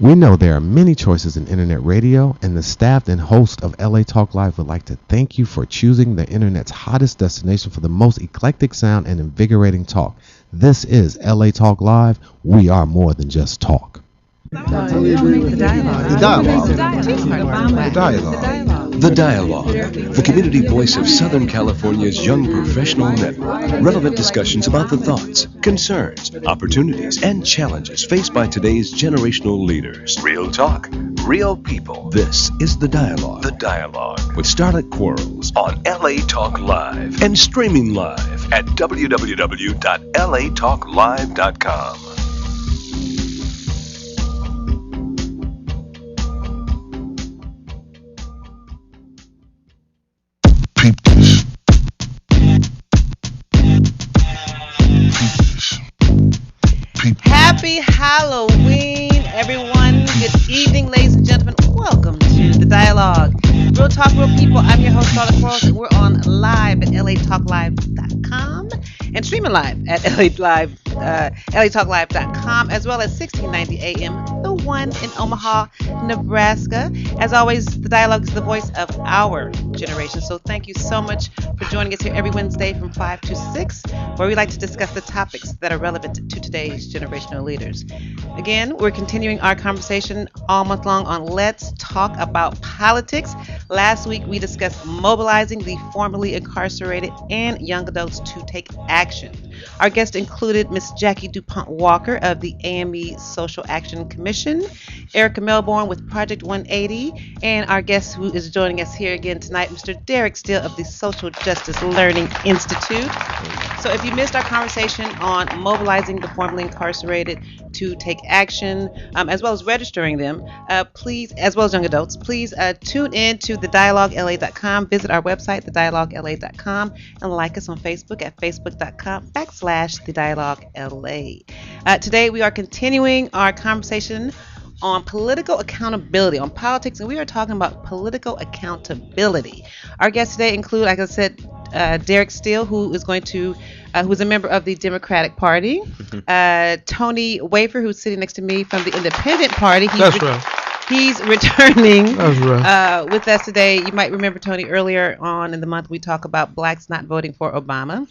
We know there are many choices in internet radio, and the staff and host of LA Talk Live would like to thank you for choosing the internet's hottest destination for the most eclectic sound and invigorating talk. This is LA Talk Live. We are more than just talk. The dialogue. The Dialogue, the community voice of Southern California's young professional network. Relevant discussions about the thoughts, concerns, opportunities, and challenges faced by today's generational leaders. Real talk, real people. This is The Dialogue. The Dialogue with Starlett Quarles on LA Talk Live and streaming live at www.latalklive.com. Peep this. Peep this. Peep. Happy Halloween, everyone. Good evening, ladies and gentlemen. Welcome to The Dialogue. Real Talk, Real People. I'm your host, Starlett Quarles, and we're on live at latalklive.com and streaming live at latalklive.com, as well as 1690 AM, the one in Omaha, Nebraska. As always, The Dialogue is the voice of our generation. So thank you so much for joining us here every Wednesday from 5 to 6, where we like to discuss the topics that are relevant to today's generational leaders. Again, we're continuing our conversation all month long on Let's Talk About Politics. Last week, we discussed mobilizing the formerly incarcerated and young adults to take action. Our guests included Miss Jackie DuPont Walker of the AME Social Action Commission, Erica Melbourne with Project 180, and our guest who is joining us here again tonight, Mr. Derek Steele of the Social Justice Learning Institute. So if you missed our conversation on mobilizing the formerly incarcerated to take action, as well as registering them, please, as well as young adults, please tune in to thedialoguela.com, visit our website, thedialoguela.com, and like us on Facebook at facebook.com/thedialoguela. Today we are continuing our conversation on political accountability, on politics, and we are talking about political accountability. Our guests today include, like I said, Derek Steele, who is who's a member of the Democratic Party, Tony Wafer, who's sitting next to me from the Independent Party. He's returning with us today. You might remember Tony earlier on in the month we talked about blacks not voting for Obama.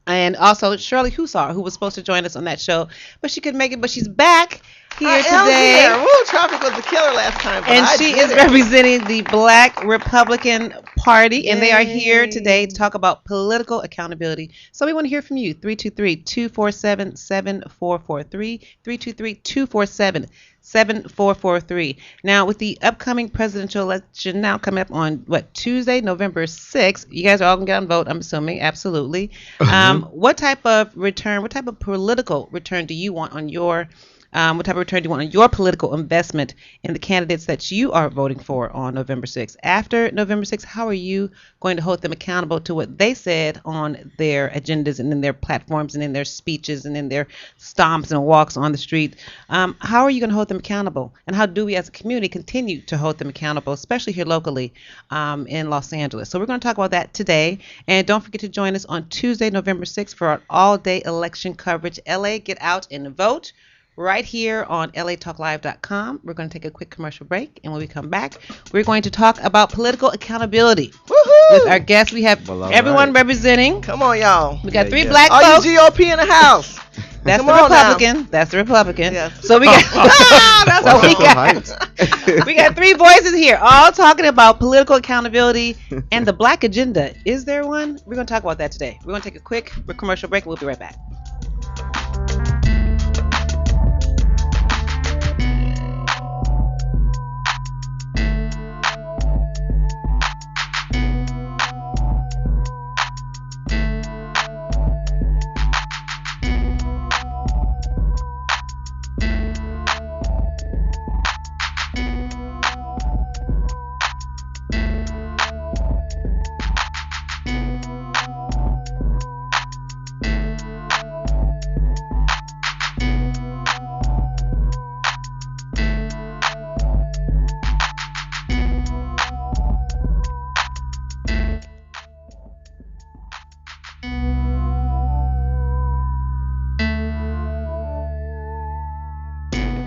And also Shirley Husar, who was supposed to join us on that show, but she couldn't make it, but she's back here today. Woo, traffic was the killer last time. And she is representing the Black Republican Party, and they are here today to talk about political accountability. So we want to hear from you. 323-247-7443, 323-247-7443. Now, with the upcoming presidential election now coming up on, Tuesday, November 6th, you guys are all going to get out and vote, I'm assuming. Absolutely. What type of political return do you want on your what type of return do you want on your political investment in the candidates that you are voting for on November 6th? After November 6th, how are you going to hold them accountable to what they said on their agendas and in their platforms and in their speeches and in their stomps and walks on the street? How are you going to hold them accountable? And how do we as a community continue to hold them accountable, especially here locally in Los Angeles? So we're going to talk about that today. And don't forget to join us on Tuesday, November 6th for our all-day election coverage. LA, get out and vote. Right here on latalklive.com. We're going to take a quick commercial break, and when we come back, we're going to talk about political accountability. Woohoo! With our guests, we have everyone representing. Come on, y'all. We got three black All folks. you GOP in the house. That's Come the on Republican. now. That's the Republican. Yes. So we got we got three voices here, all talking about political accountability and the black agenda. Is there one? We're going to talk about that today. We're going to take a quick commercial break, and we'll be right back.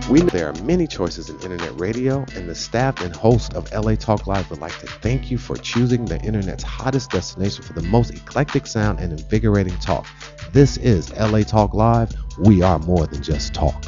We know there are many choices in internet radio, and the staff and host of LA Talk Live would like to thank you for choosing the internet's hottest destination for the most eclectic sound and invigorating talk. This is LA Talk Live. We are more than just talk.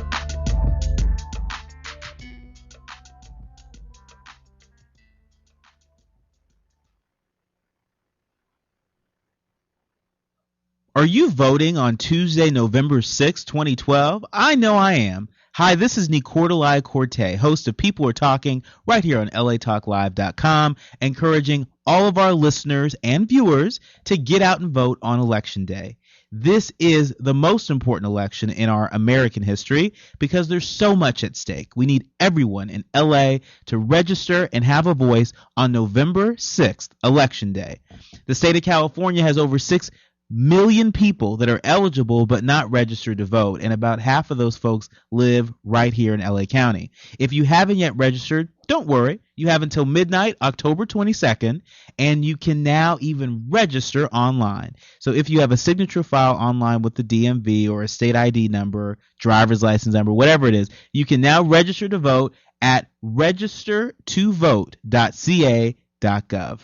Are you voting on Tuesday, November 6, 2012? I know I am. Hi, this is Nicordelai Corte, host of People Are Talking, right here on latalklive.com, encouraging all of our listeners and viewers to get out and vote on Election Day. This is the most important election in our American history because there's so much at stake. We need everyone in LA to register and have a voice on November 6th, Election Day. The state of California has over 6 million people that are eligible but not registered to vote, and about half of those folks live right here in LA County. If you haven't yet registered, don't worry. You have until midnight, October 22nd, and you can now even register online. So if you have a signature file online with the DMV or a state ID number, driver's license number, whatever it is, you can now register to vote at registertovote.ca.gov.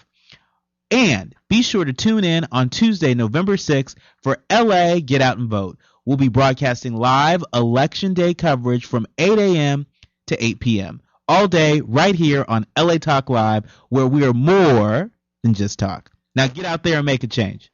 And be sure to tune in on Tuesday, November 6th for LA Get Out and Vote. We'll be broadcasting live Election Day coverage from 8 a.m. to 8 p.m. all day right here on LA Talk Live, where we are more than just talk. Now get out there and make a change.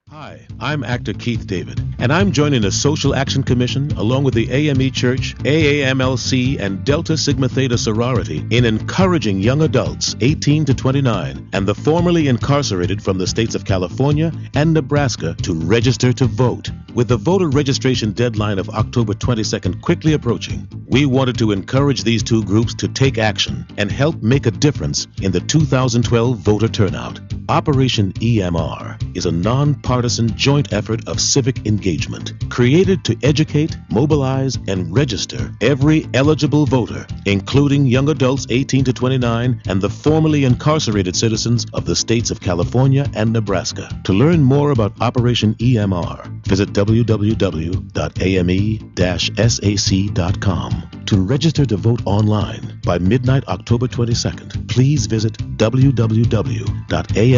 Hi, I'm actor Keith David, and I'm joining the Social Action Commission along with the AME Church, AAMLC, and Delta Sigma Theta Sorority in encouraging young adults 18 to 29 and the formerly incarcerated from the states of California and Nebraska to register to vote. With the voter registration deadline of October 22nd quickly approaching, we wanted to encourage these two groups to take action and help make a difference in the 2012 voter turnout. Operation EMR is a nonpartisan joint effort of civic engagement created to educate, mobilize, and register every eligible voter, including young adults 18 to 29 and the formerly incarcerated citizens of the states of California and Nebraska. To learn more about Operation EMR, visit www.ame-sac.com. To register to vote online by midnight October 22nd, please visit www.ame-sac.com.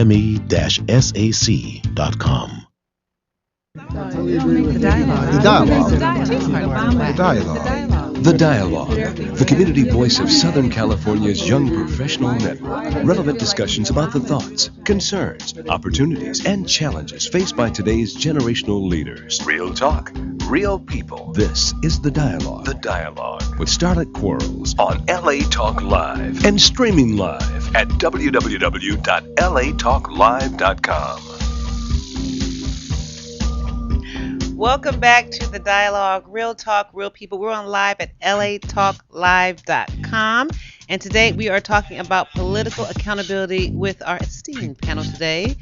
The dialogue. The Dialogue, the community voice of Southern California's young professional network. Relevant discussions about the thoughts, concerns, opportunities, and challenges faced by today's generational leaders. Real talk, real people. This is The Dialogue. The Dialogue with Starlett Quarles on LA Talk Live and streaming live at www.latalklive.com. Welcome back to the dialogue, Real Talk, Real People. We're on live at latalklive.com. And today we are talking about political accountability with our esteemed panel today.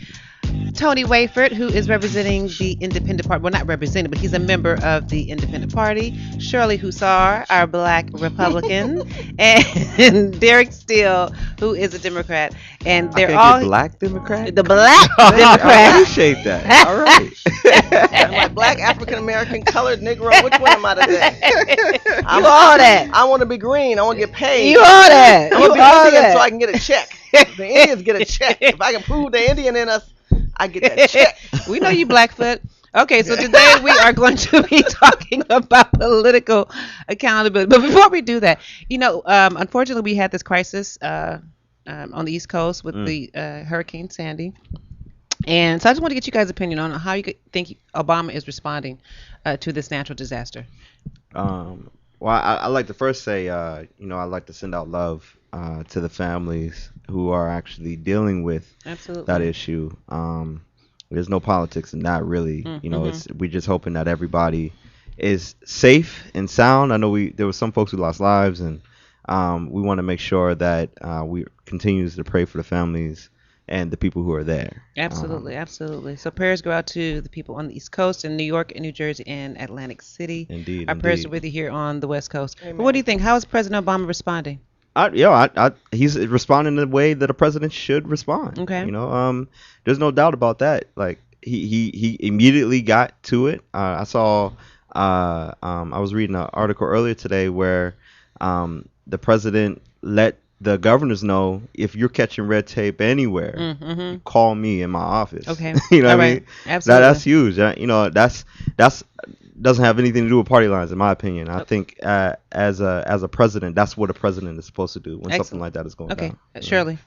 Tony Wayford, who is representing the Independent Party. Well, not representing, but he's a member of the Independent Party. Shirley Hussar, our Black Republican. And Derek Steele, who is a Democrat. And they're all Black Democrat. the Black Democrat. I appreciate that. All right. Am I Black, African American, colored, Negro? Which one am I today? I'm all that. I want to be green. I want to get paid. You all that. I You want to be all Indian that. so I can get a check. The Indians get a check. If I can prove the Indian in us, I get that check. We know you, Blackfoot. Okay, so today we are going to be talking about political accountability. But before we do that, unfortunately, we had this crisis on the East Coast with the Hurricane Sandy. And so I just want to get you guys' opinion on how you think Obama is responding to this natural disaster. Well, I like to first say, I'd like to send out love to the families who are actually dealing with that issue. There's no politics in that, really. We're just hoping that everybody is safe and sound. I know there were some folks who lost lives, and we want to make sure that we continue to pray for the families and the people who are there. Absolutely. So prayers go out to the people on the East Coast in New York and New Jersey and Atlantic City. Indeed. Our prayers are with you here on the West Coast. But what do you think? How is President Obama responding? He's responding in the way that a president should respond. Okay. There's no doubt about that. Like he immediately got to it. I saw I was reading an article earlier today where the president let the governors know, if you're catching red tape anywhere, call me in my office. Okay. You know All what I right. mean? Absolutely. That's huge. You know, that's doesn't have anything to do with party lines, in my opinion. I think as a president, that's what a president is supposed to do when something like that is going Okay. down. Shirley.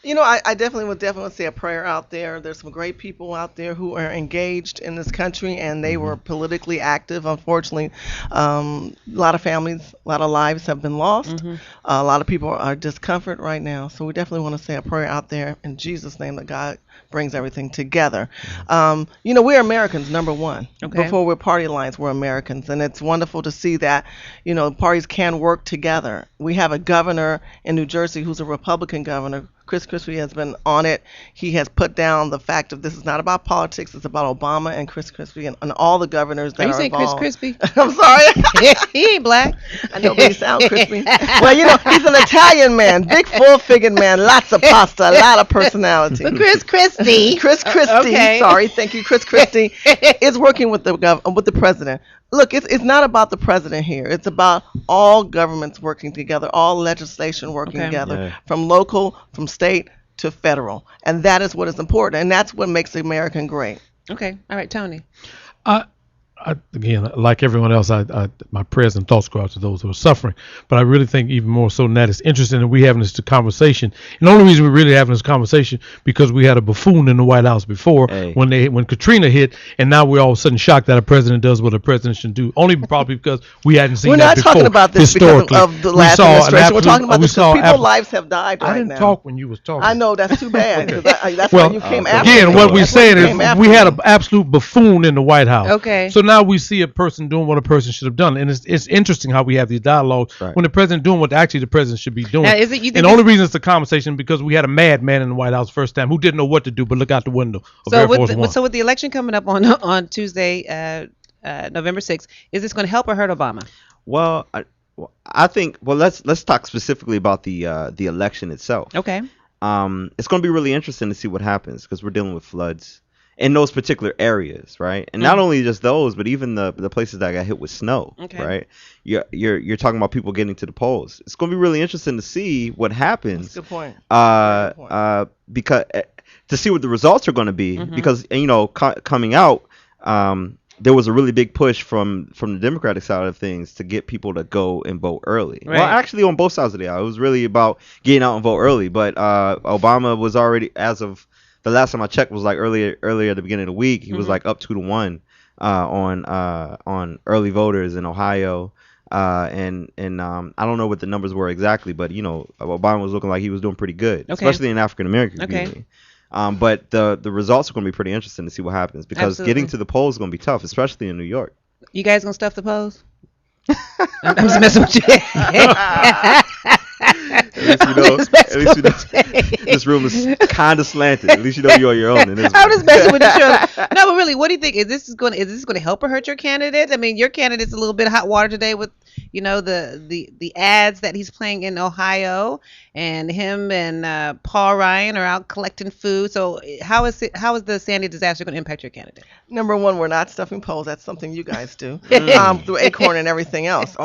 You know, I definitely would say a prayer out there. There's some great people out there who are engaged in this country, and they were politically active. Unfortunately, a lot of families, a lot of lives have been lost. A lot of people are discomfort right now. So we definitely want to say a prayer out there in Jesus' name that God brings everything together. You know, we're Americans, number one. Okay. Before we're party lines, we're Americans. And it's wonderful to see that, you know, parties can work together. We have a governor in New Jersey who's a Republican governor. Chris Christie has been on it. He has put down the fact of this is not about politics. It's about Obama and Chris Christie and all the governors that Are you are saying Chris involved. Crispy? I'm sorry. He ain't black. I know, but he sounds crispy. Well, you know, he's an Italian man, big full-figured man, lots of pasta, a lot of personality. But Chris Christie. Chris Christie, Okay. sorry, thank you, Chris Christie, is working with the president. Look, it's not about the president here. It's about all governments working together, all legislation working together, from local, from state to federal. And that is what is important. And that's what makes America great. Okay. All right, Tony. Again, like everyone else, my prayers and thoughts go out to those who are suffering. But I really think even more so than that, it's interesting that we having this conversation. And the only reason we're really having this conversation because we had a buffoon in the White House before when Katrina hit, and now we're all of a sudden shocked that a president does what a president should do. Only probably because we hadn't seen that before. We're not talking about this because of the last administration. We're talking about this because people's lives have died right now. I didn't talk when you was talking. I know, that's too bad. That's why you came after. Again, what we're saying is we had an absolute buffoon in the White House. Okay. So now we see a person doing what a person should have done, and it's interesting how we have these dialogues when the president doing what actually the president should be doing. Now, is it, you think and the only reason it's a conversation because we had a madman in the White House first time who didn't know what to do but look out the window. So with the election coming up on Tuesday, November 6th, is this going to help or hurt Obama? Well, I think let's talk specifically about the election itself. Okay. It's going to be really interesting to see what happens because we're dealing with floods in those particular areas, right? And not only just those, but even the places that got hit with snow, right? You're talking about people getting to the polls. It's going to be really interesting to see what happens. That's a good point. Because to see what the results are going to be, because you know, coming out, there was a really big push from the Democratic side of things to get people to go and vote early. Right. Well, actually, on both sides of the aisle, it was really about getting out and vote early. But Obama was already, as of the last time I checked, was like earlier at the beginning of the week. He was like up 2-1 on early voters in Ohio. And I don't know what the numbers were exactly, but you know, Obama was looking like he was doing pretty good, especially in the African American community. But the results are going to be pretty interesting to see what happens because getting to the polls is going to be tough, especially in New York. You guys gonna stuff the polls? I'm just messing with you. At least you know this room is kind of slanted. At least you know you're on your own in this I'm just messing with you. No, but really, what do you think? Is this going to help or hurt your candidate? I mean, your candidate's a little bit hot water today with, you know, the ads that he's playing in Ohio, and him and Paul Ryan are out collecting food. So how is the Sandy disaster going to impact your candidate? Number one, we're not stuffing polls. That's something you guys do through Acorn and everything else.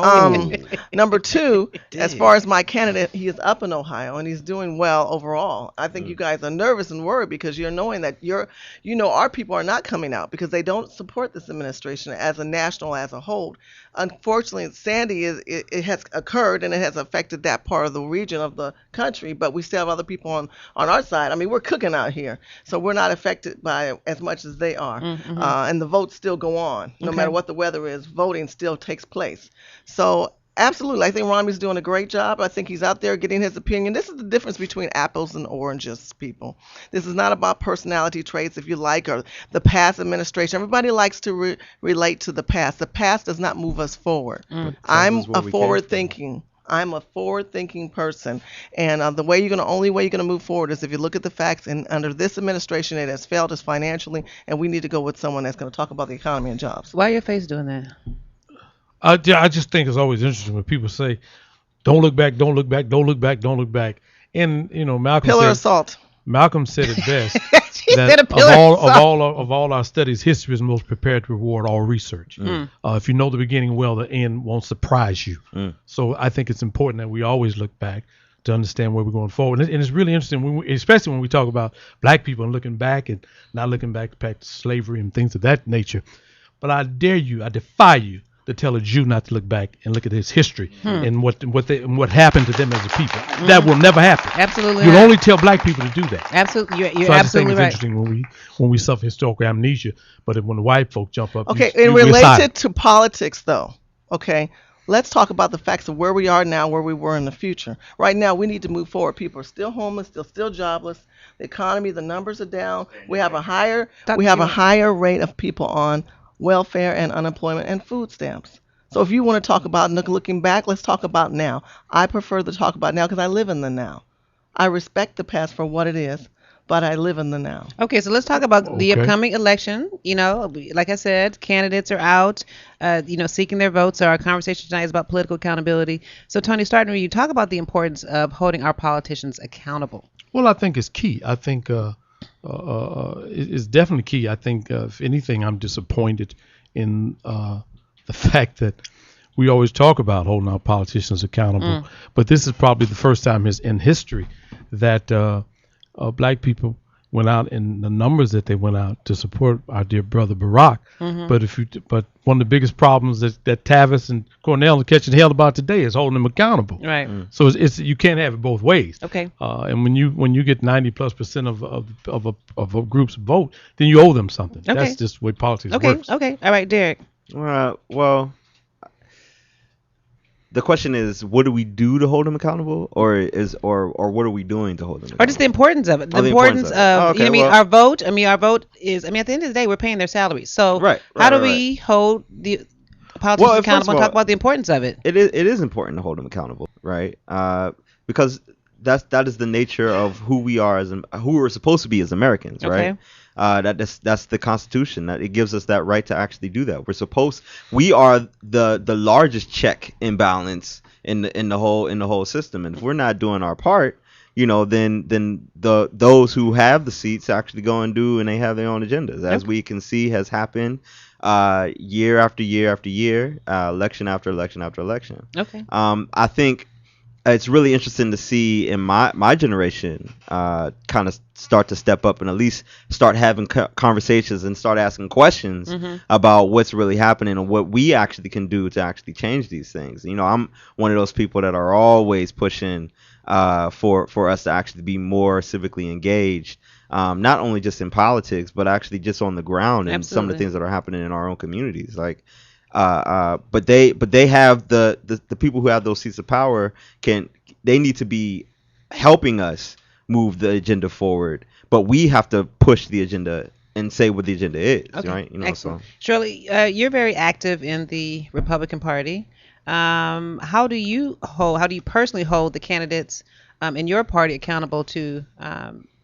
Number two, as far as my candidate, he is up in Ohio and he's doing well overall. I think you guys are nervous and worried because you're knowing that our people are not coming out because they don't support this administration as a national as a whole. Unfortunately, Sandy it has occurred and it has affected that part of the region of the country, but we still have other people on our side. I mean, we're cooking out here, so we're not affected by it as much as they are. And the votes still go on. No matter what the weather is, voting still takes place. So absolutely, I think Romney's doing a great job. I think he's out there getting his opinion. This is the difference between apples and oranges, people. This is not about personality traits, if you like, or the past administration. Everybody likes to relate to the past. The past does not move us forward. I'm a forward-thinking person, and the only way you're gonna move forward is if you look at the facts. And under this administration, it has failed us financially, and we need to go with someone that's going to talk about the economy and jobs. Why are your face doing that? I just think it's always interesting when people say, "Don't look back, don't look back, don't look back, don't look back." And you know, Malcolm Pillar said, of salt. Malcolm said it best. She said a That pillar of all our studies, history is most prepared to reward all research. If you know the beginning well, the end won't surprise you. So I think it's important that we always look back to understand where we're going forward. And it's really interesting, especially when we talk about black people and looking back and not looking back to slavery and things of that nature. But I defy you to tell a Jew not to look back and look at his history and what happened to them as a people. That will never happen. Absolutely. You'll only tell black people to do that. Absolutely, you're So I just absolutely think it's right. interesting when we suffer historical amnesia, but when the white folk jump up. Okay, you and decide. related to politics, though, okay, let's talk about the facts of where we are now, where we were in the future. Right now, we need to move forward. People are still homeless, still jobless. The economy, the numbers are down. We have a higher rate of people on welfare and unemployment and food stamps. So if you want to talk about looking back, let's talk about now. I prefer to talk about now because I live in the now. I respect the past for what it is, but I live in the now. Okay, so let's talk about the upcoming election. You know, like I said, candidates are out, seeking their votes. So our conversation tonight is about political accountability. So Tony, starting with you, talk about the importance of holding our politicians accountable. Well, I think it's key. I think it's definitely key. I think, if anything, I'm disappointed in the fact that we always talk about holding our politicians accountable. But this is probably the first time in history that black people went out in the numbers that they went out to support our dear brother Barack. But one of the biggest problems that Tavis and Cornell are catching hell about today is holding them accountable. Right. So it's you can't have it both ways. Okay. And when you get 90+% of a group's vote, then you owe them something. Okay. That's just the way politics Okay. works. Okay. All right, Derek. Well, the question is, what do we do to hold them accountable, or what are we doing to hold them accountable? Or just the importance of it. The importance of our vote. Our voat is. At the end of the day, we're paying their salaries. So how do we hold the politicians accountable and talk about the importance of it? It is important to hold them accountable, right? Because that is the nature of who we are who we're supposed to be as Americans, right? That's the Constitution. That it gives us that right to actually do that. We are the largest check and balance in the whole system. And if we're not doing our part, then those who have the seats actually go and do, and they have their own agendas, as we can see has happened year after year after year, election after election after election. Okay. I think it's really interesting to see in my generation kind of start to step up and at least start having conversations and start asking questions about what's really happening and what we actually can do to actually change these things. I'm one of those people that are always pushing for us to actually be more civically engaged, not only just in politics, but actually just on the ground and some of the things that are happening in our own communities. Like, but they have the people who have those seats of power they need to be helping us move the agenda forward, but we have to push the agenda and say what the agenda is, right? Excellent. Shirley, you're very active in the Republican Party. How do you personally hold the candidates in your party accountable to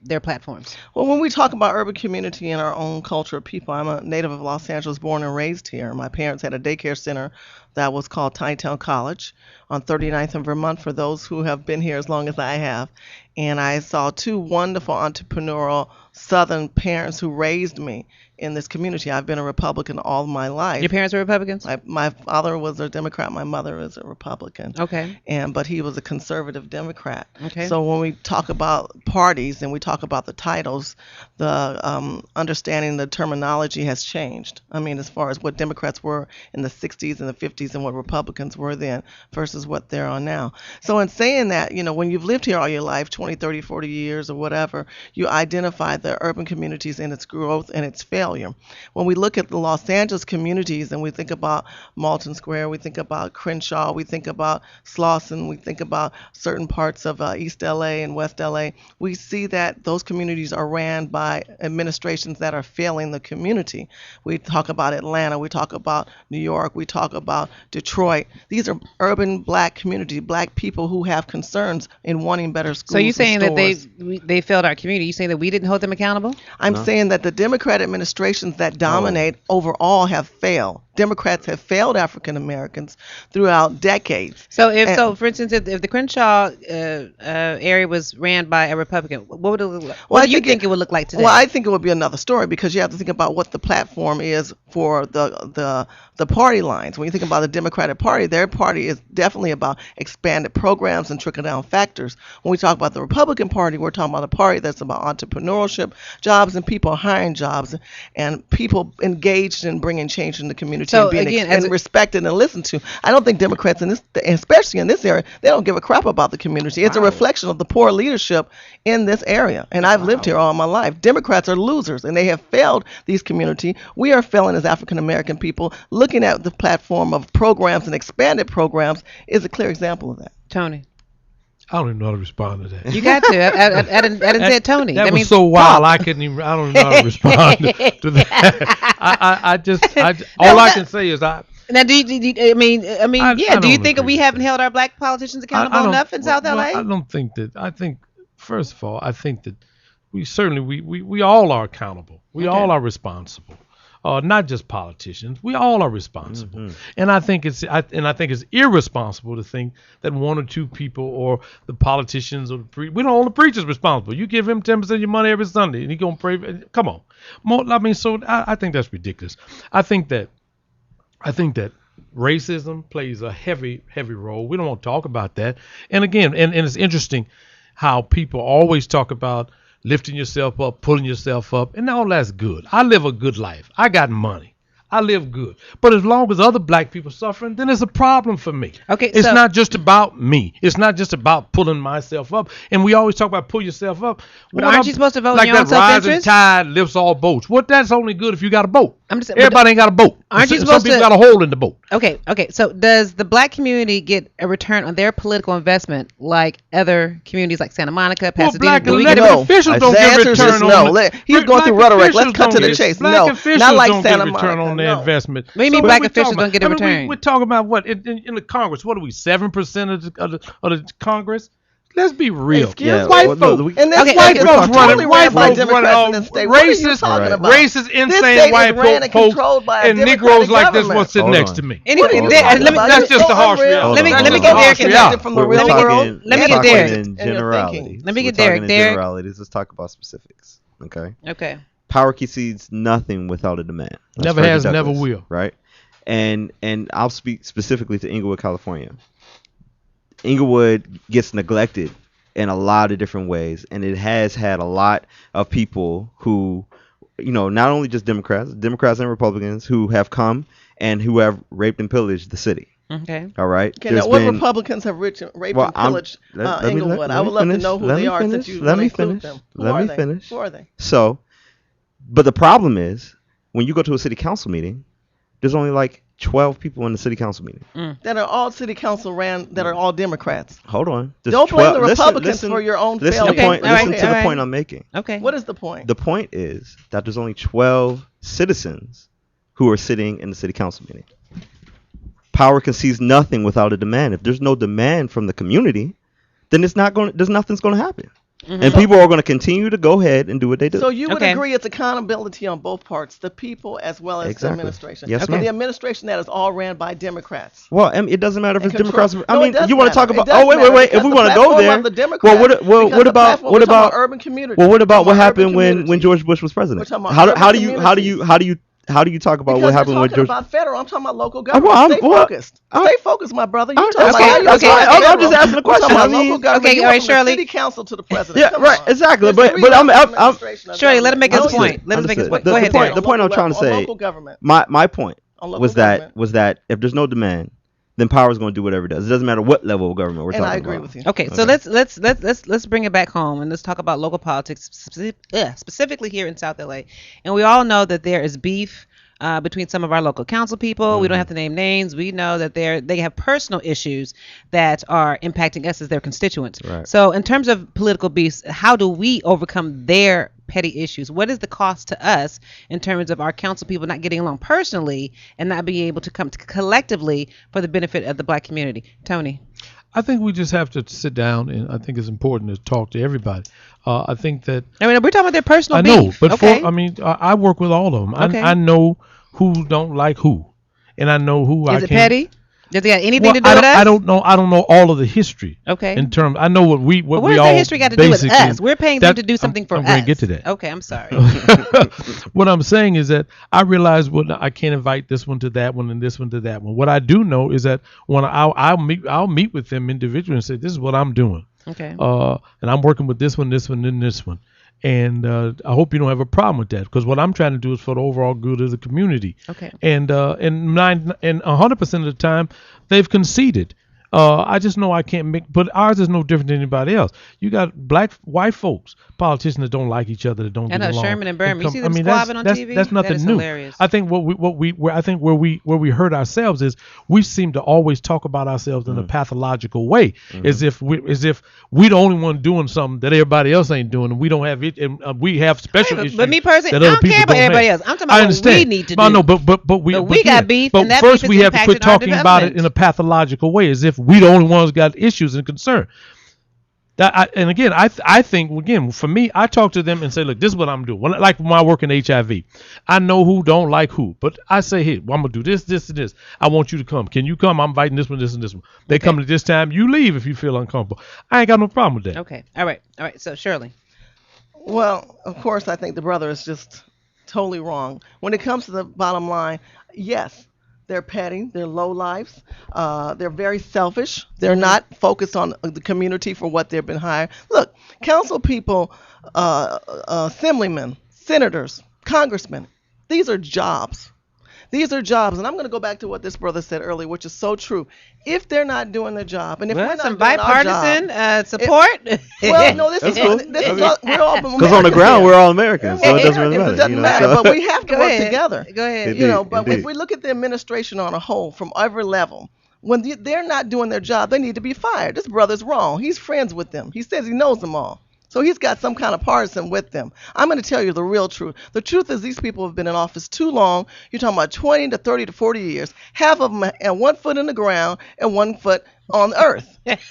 their platforms? Well, when we talk about urban community and our own culture of people, I'm a native of Los Angeles, born and raised here. My parents had a daycare center that was called Town College on 39th and Vermont, for those who have been here as long as I have. And I saw two wonderful entrepreneurial Southern parents who raised me in this community. I've been a Republican all my life. Your parents were Republicans? My father was a Democrat. My mother is a Republican. Okay. But he was a conservative Democrat. Okay. So when we talk about parties and we talk about the titles, the understanding the terminology has changed. As far as what Democrats were in the 60s and the 50s and what Republicans were then versus what they're on now. So in saying that, when you've lived here all your life, 20, 30, 40 years or whatever, you identify the urban communities and its growth and its failure. When we look at the Los Angeles communities and we think about Malton Square, we think about Crenshaw, we think about Slauson, we think about certain parts of East LA and West LA, we see that those communities are ran by administrations that are failing the community. We talk about Atlanta, we talk about New York, we talk about Detroit. These are urban black communities, black people who have concerns in wanting better schools. So you're saying that they failed our community? You saying that we didn't hold them accountable? I'm saying that the Democrat administrations that dominate overall have failed. Democrats have failed African Americans throughout decades. So, for instance, if the Crenshaw area was ran by a Republican, what would it look like? What do you think it would look like today? Well, I think it would be another story, because you have to think about what the platform is for the party lines. When you think about the Democratic Party, their party is definitely about expanded programs and trickle-down factors. When we talk about the Republican Party, we're talking about a party that's about entrepreneurship, jobs, and people hiring jobs, and people engaged in bringing change in the community, So, and being again, respected and listened to. I don't think Democrats in this, especially in this area, they don't give a crap about the community. It's a reflection of the poor leadership in this area. And I've lived here all my life. Democrats are losers, and they have failed these community. We are failing as African American people. Looking at the platform of programs and expanded programs is a clear example of that. Tony. I don't even know how to respond to that. You got to. I didn't say Tony. That was means so wild. I couldn't even. I don't even know how to respond to that. All I can say is Now, do you think that we haven't held our black politicians accountable enough in South LA? I don't think that. I think, first of all, I think that we all are accountable. We all are responsible. Not just politicians. We all are responsible. Mm-hmm. And I think it's irresponsible to think that one or two people or the politicians or we don't hold the preachers responsible. You give him 10% of your money every Sunday and he gonna pray. Come on. I think that's ridiculous. I think that racism plays a heavy role. We don't want to talk about that. And again, and it's interesting how people always talk about lifting yourself up, pulling yourself up, and all that's good. I live a good life. I got money. I live good. But as long as other black people suffering, then it's a problem for me. Okay, it's not just about me. It's not just about pulling myself up. And we always talk about pull yourself up. But aren't you supposed to vote like in your own that self-interest? rising tide lifts all boats. Well, that's only good if you got a boat. Everybody ain't got a boat. Aren't you Some supposed people to got a hole in the boat. Okay. So does the black community get a return on their political investment like other communities like Santa Monica, Pasadena? Black elected officials don't get a return on it. He's going through rhetoric. Let's cut to the chase. Black officials not like don't Santa get a return Monica, on their investment. What do you mean black officials don't get a return? We're talking about what in the Congress? What are we? 7% of the Congress? Let's be real. White folks. And this white folks totally running. White ran by folks Democrats running. in this state. What are you Racist, talking about? racist, This insane state white is ran and folks controlled by a and Democratic Negroes like this government. one sitting Hold next on. to me. Anyway, That's just the harsh reality. Let me Hold get on. Derek from the We're real talking- world. Let me we're get talking Derek. in generalities. Let me get We're talking Derek. in Derek. generalities. Let's talk about specifics. Okay. Okay. Power concedes nothing without a demand. That's Never Frederick has, never Douglass, will. Right. And I'll speak specifically to Inglewood, California. Inglewood gets neglected in a lot of different ways, and it has had a lot of people who, not only just Democrats and Republicans who have come and who have raped and pillaged the city. Okay. All right. Okay, now what Republicans have raped and pillaged Inglewood? I would love to know who they are since you let me include finish. them. Let me finish. Who are they? So, but the problem is when you go to a city council meeting, there's only like 12 people in the city council meeting. That are all city council that are all Democrats. Hold on. There's Don't blame 12 the Republicans listen, for your own listen failure. To point, Okay, listen all right, to all the right. point I'm making. Okay. What is the point? The point is that there's only 12 citizens who are sitting in the city council meeting. Power concedes nothing without a demand. If there's no demand from the community, then there's nothing's going to happen. Mm-hmm. And people are going to continue to go ahead and do what they do. So you would agree it's accountability on both parts, the people as well as the administration. Yes, ma'am. The administration that is all ran by Democrats. Well, it doesn't matter if it's Democrats. No, I mean, it you want to talk matter. about? Oh, wait. If we want to go there, what about urban community? Well, what about what happened when George Bush was president? How do you talk about what happened when George? About federal, I'm talking about local government. Stay focused. Stay focused, my brother. I'm just asking a question. I mean, okay, all right, Shirley. City council to the president. Yeah, right, exactly. But I'm Shirley, let him make his point. Let him make his point. Go ahead, Derek. The point I'm trying to say. My point was that if there's no demand, then power is going to do whatever it does. It doesn't matter what level of government we're talking about. And I agree with you. Okay, so let's bring it back home and let's talk about local politics, specifically here in South LA. And we all know that there is beef between some of our local council people. Mm-hmm. We don't have to name names. We know that they have personal issues that are impacting us as their constituents. Right. So in terms of political beefs, how do we overcome their petty issues? What is the cost to us in terms of our council people not getting along personally and not being able to come collectively for the benefit of the black community? Tony. I think we just have to sit down, and I think it's important to talk to everybody. I think that we're talking about their personal beef. I know, but I work with all of them. Okay. I know who don't like who, and I know who I Is can. it petty? Does it have anything Well, to do with us? I don't know. I don't know all of the history. Okay. In terms, I know what we But what we does all that history got to do with basically- us? We're paying them to do something for I'm us. going to get to that. Okay, I'm sorry. What I'm saying is that I realize I can't invite this one to that one and this one to that one. What I do know is that when I'll meet with them individually and say, this is what I'm doing. Okay. And I'm working with this one, and this one. And I hope you don't have a problem with that, because what I'm trying to do is for the overall good of the community. Okay. And 100% of the time, they've conceded. I just know I can't make, but ours is no different than anybody else. You got white folks, politicians that don't like each other, that don't get along. Sherman and Berman. You see them that's squabbing on TV? That's nothing That is new. hilarious. I think where we hurt ourselves is we seem to always talk about ourselves in a pathological way, as if we the only one doing something that everybody else ain't doing, and we don't have it, and we have special issues. But me personally, I that other don't care people about don't everybody have. else. I'm talking about what we need to do. I know, but we got beef, But and that first beef we is have to quit impacting our talking about it development. in a pathological way, as if we the only ones got issues and concern. And again, I think, again, for me, I talk to them and say, look, this is what I'm doing. Like when I work in HIV, I know who don't like who, but I say, hey, well, I'm gonna do this, this, and this. I want you to come. Can you come? I'm inviting this one, this, and this one. They come at this time. You leave if you feel uncomfortable. I ain't got no problem with that. Okay. All right. So Shirley. Well, of course, I think the brother is just totally wrong. When it comes to the bottom line, yes, they're petty, they're low lives, they're very selfish. They're not focused on the community for what they've been hired. Look, council people, assemblymen, senators, congressmen, these are jobs. These are jobs, and I'm going to go back to what this brother said earlier, which is so true. If they're not doing their job, and if we're not some doing our bipartisan job, support. well, no, this That's is cool. we're all Because on the ground, we're all Americans, so it doesn't really matter. It doesn't you know, matter, so- but we have to Go work ahead. together. Go ahead. Indeed, But indeed. if we look at the administration on a whole, from every level, when they're not doing their job, they need to be fired. This brother's wrong. He's friends with them. He says he knows them all. So he's got some kind of partisan with them. I'm going to tell you the real truth. The truth is these people have been in office too long. You're talking about 20 to 30 to 40 years. Half of them have 1 foot in the ground and 1 foot on the earth.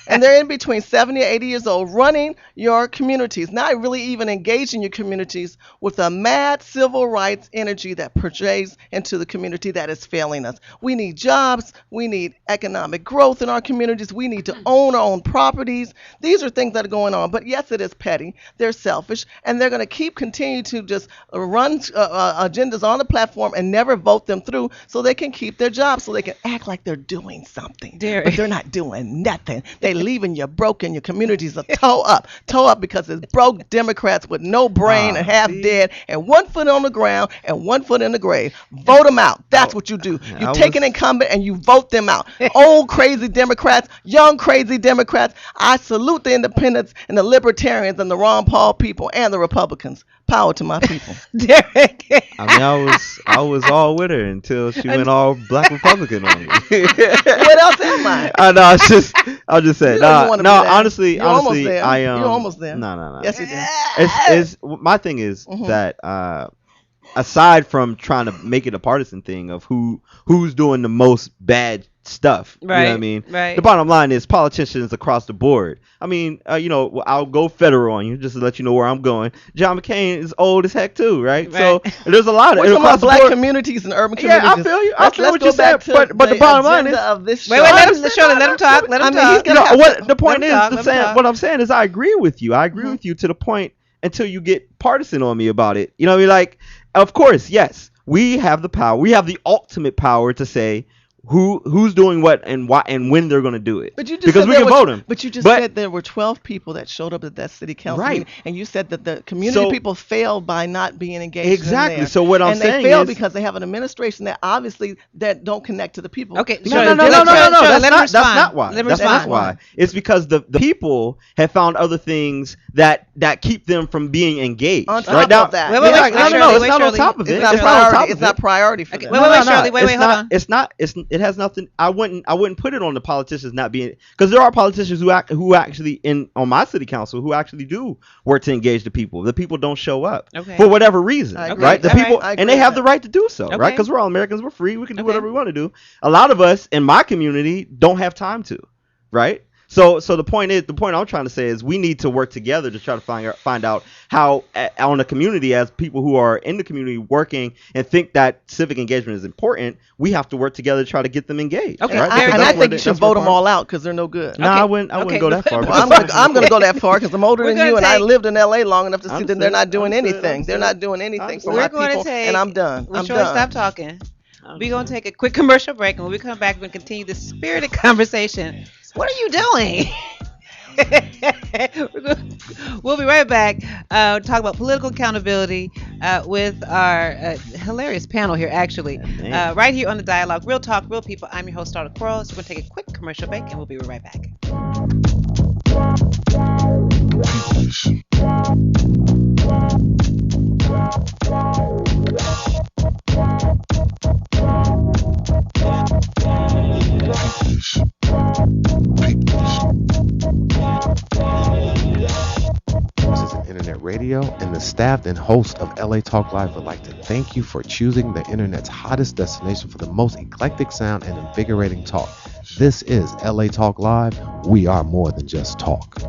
And they're in between 70 or 80 years old running your communities, not really even engaging your communities with a mad civil rights energy that portrays into the community that is failing us. We need jobs. We need economic growth in our communities. We need to own our own properties. These are things that are going on. But yes, it is petty. They're selfish. And they're going to continue to just run agendas on the platform and never vote them through so they can keep their jobs, so they can act like they're doing something. Derek. But they're not doing nothing. They leaving you broke and your communities are toe up because it's broke Democrats with no brain and half dead and 1 foot on the ground and 1 foot in the grave. Vote them out. That's what you do. You take an incumbent and you vote them out. Old crazy Democrats, young crazy Democrats. I salute the independents and the libertarians and the Ron Paul people and the Republicans. Power to my people. Derek. I mean, I was all with her until she went all black Republican on me. What else am I? I know. I'll just say. You don't No, wanna no. be there. Honestly, You're almost honestly, there. I You're almost there. No. Yes, you do. It's my thing is that aside from trying to make it a partisan thing of who's doing the most bad stuff, you know what I mean? Right. The bottom line is politicians across the board. I mean, I'll go federal on you just to let you know where I'm going. John McCain is old as heck too, right? So there's a lot of We're talking across about the black board. communities and urban Yeah, communities. I feel you. I Let's feel what go you back said, to but the bottom line agenda is of this Wait, show. let him talk. Let him I mean, talk. he's gonna have what to- the point is, let him talk. what I'm saying is I agree with you. I agree with you to the point until you get partisan on me about it. You know what I mean? Like, of course, yes, we have the power. We have the ultimate power to say who's doing what and why and when they're going to do it. But you just because said we there can were- vote them. But you just said there were 12 people that showed up at that city council Right. meeting, and you said that the community So- people failed by not being engaged. Exactly. In there. So what I'm and saying they failed is- because they have an administration that obviously that don't connect to the people. Okay, Because Shirley, No. Shirley, That's let him not why. respond. Let him That's not respond. why. It's because the people have found other things that keep them from being engaged. On top right now, of that. Wait, wait, Yeah, wait, no, Shirley, it's wait, not on Shirley. top of it. It's not on top priority. of It's not it. priority for Okay, them. wait, Shirley, wait, hold on. It's not. It has nothing. I wouldn't put it on the politicians not being, because there are politicians who actually on my city council who actually do work to engage the people. The people don't show up Okay. for whatever reason, I agree. right? The All right. people I agree and they with have that. the right to do so, Okay. right? Because we're all Americans. We're free. We can do Okay. whatever we want to do. A lot of us in my community don't have time to, right? So the point I'm trying to say is we need to work together to try to find out how on the community, as people who are in the community working and think that civic engagement is important, we have to work together to try to get them engaged. Okay, right? And I think you should that's vote where them all out because they're no good. No, I wouldn't go that far. Well, I'm going to go that far because I'm older We're than gonna you, and I take- lived in L.A. long enough to see that they're Understood, not doing understood, anything. They're understood. not doing anything for We're my going people, to take. and I'm done. Well, I'm Troy, done. stop talking. We're going to take a quick commercial break, and when we come back, we're going to continue this spirited conversation. What are you doing? We'll be right back. Talk about political accountability with our hilarious panel here, actually, right here on the Dialogue. Real Talk, Real People. I'm your host, Starlett Quarles. We're going to take a quick commercial break, and we'll be right back. This is an internet radio, and the staff and host of LA Talk Live would like to thank you for choosing the internet's hottest destination for the most eclectic sound and invigorating talk. This is LA Talk Live. We are more than just talk.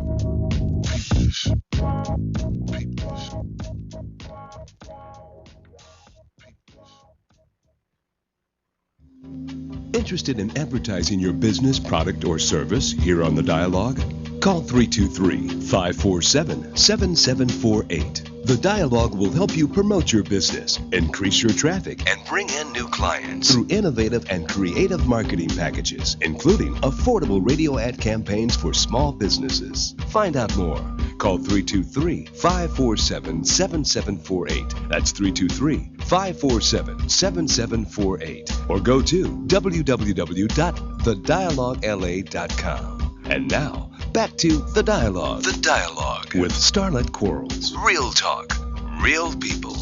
Interested in advertising your business, product, or service here on the Dialogue? Call 323-547-7748. The Dialogue will help you promote your business, increase your traffic, and bring in new clients through innovative and creative marketing packages, including affordable radio ad campaigns for small businesses. Find out more. Call 323-547-7748. That's 323-547-7748. Or go to www.thedialoguela.com. And now, back to The Dialogue. The Dialogue with Starlett Quarles. Real talk, real people.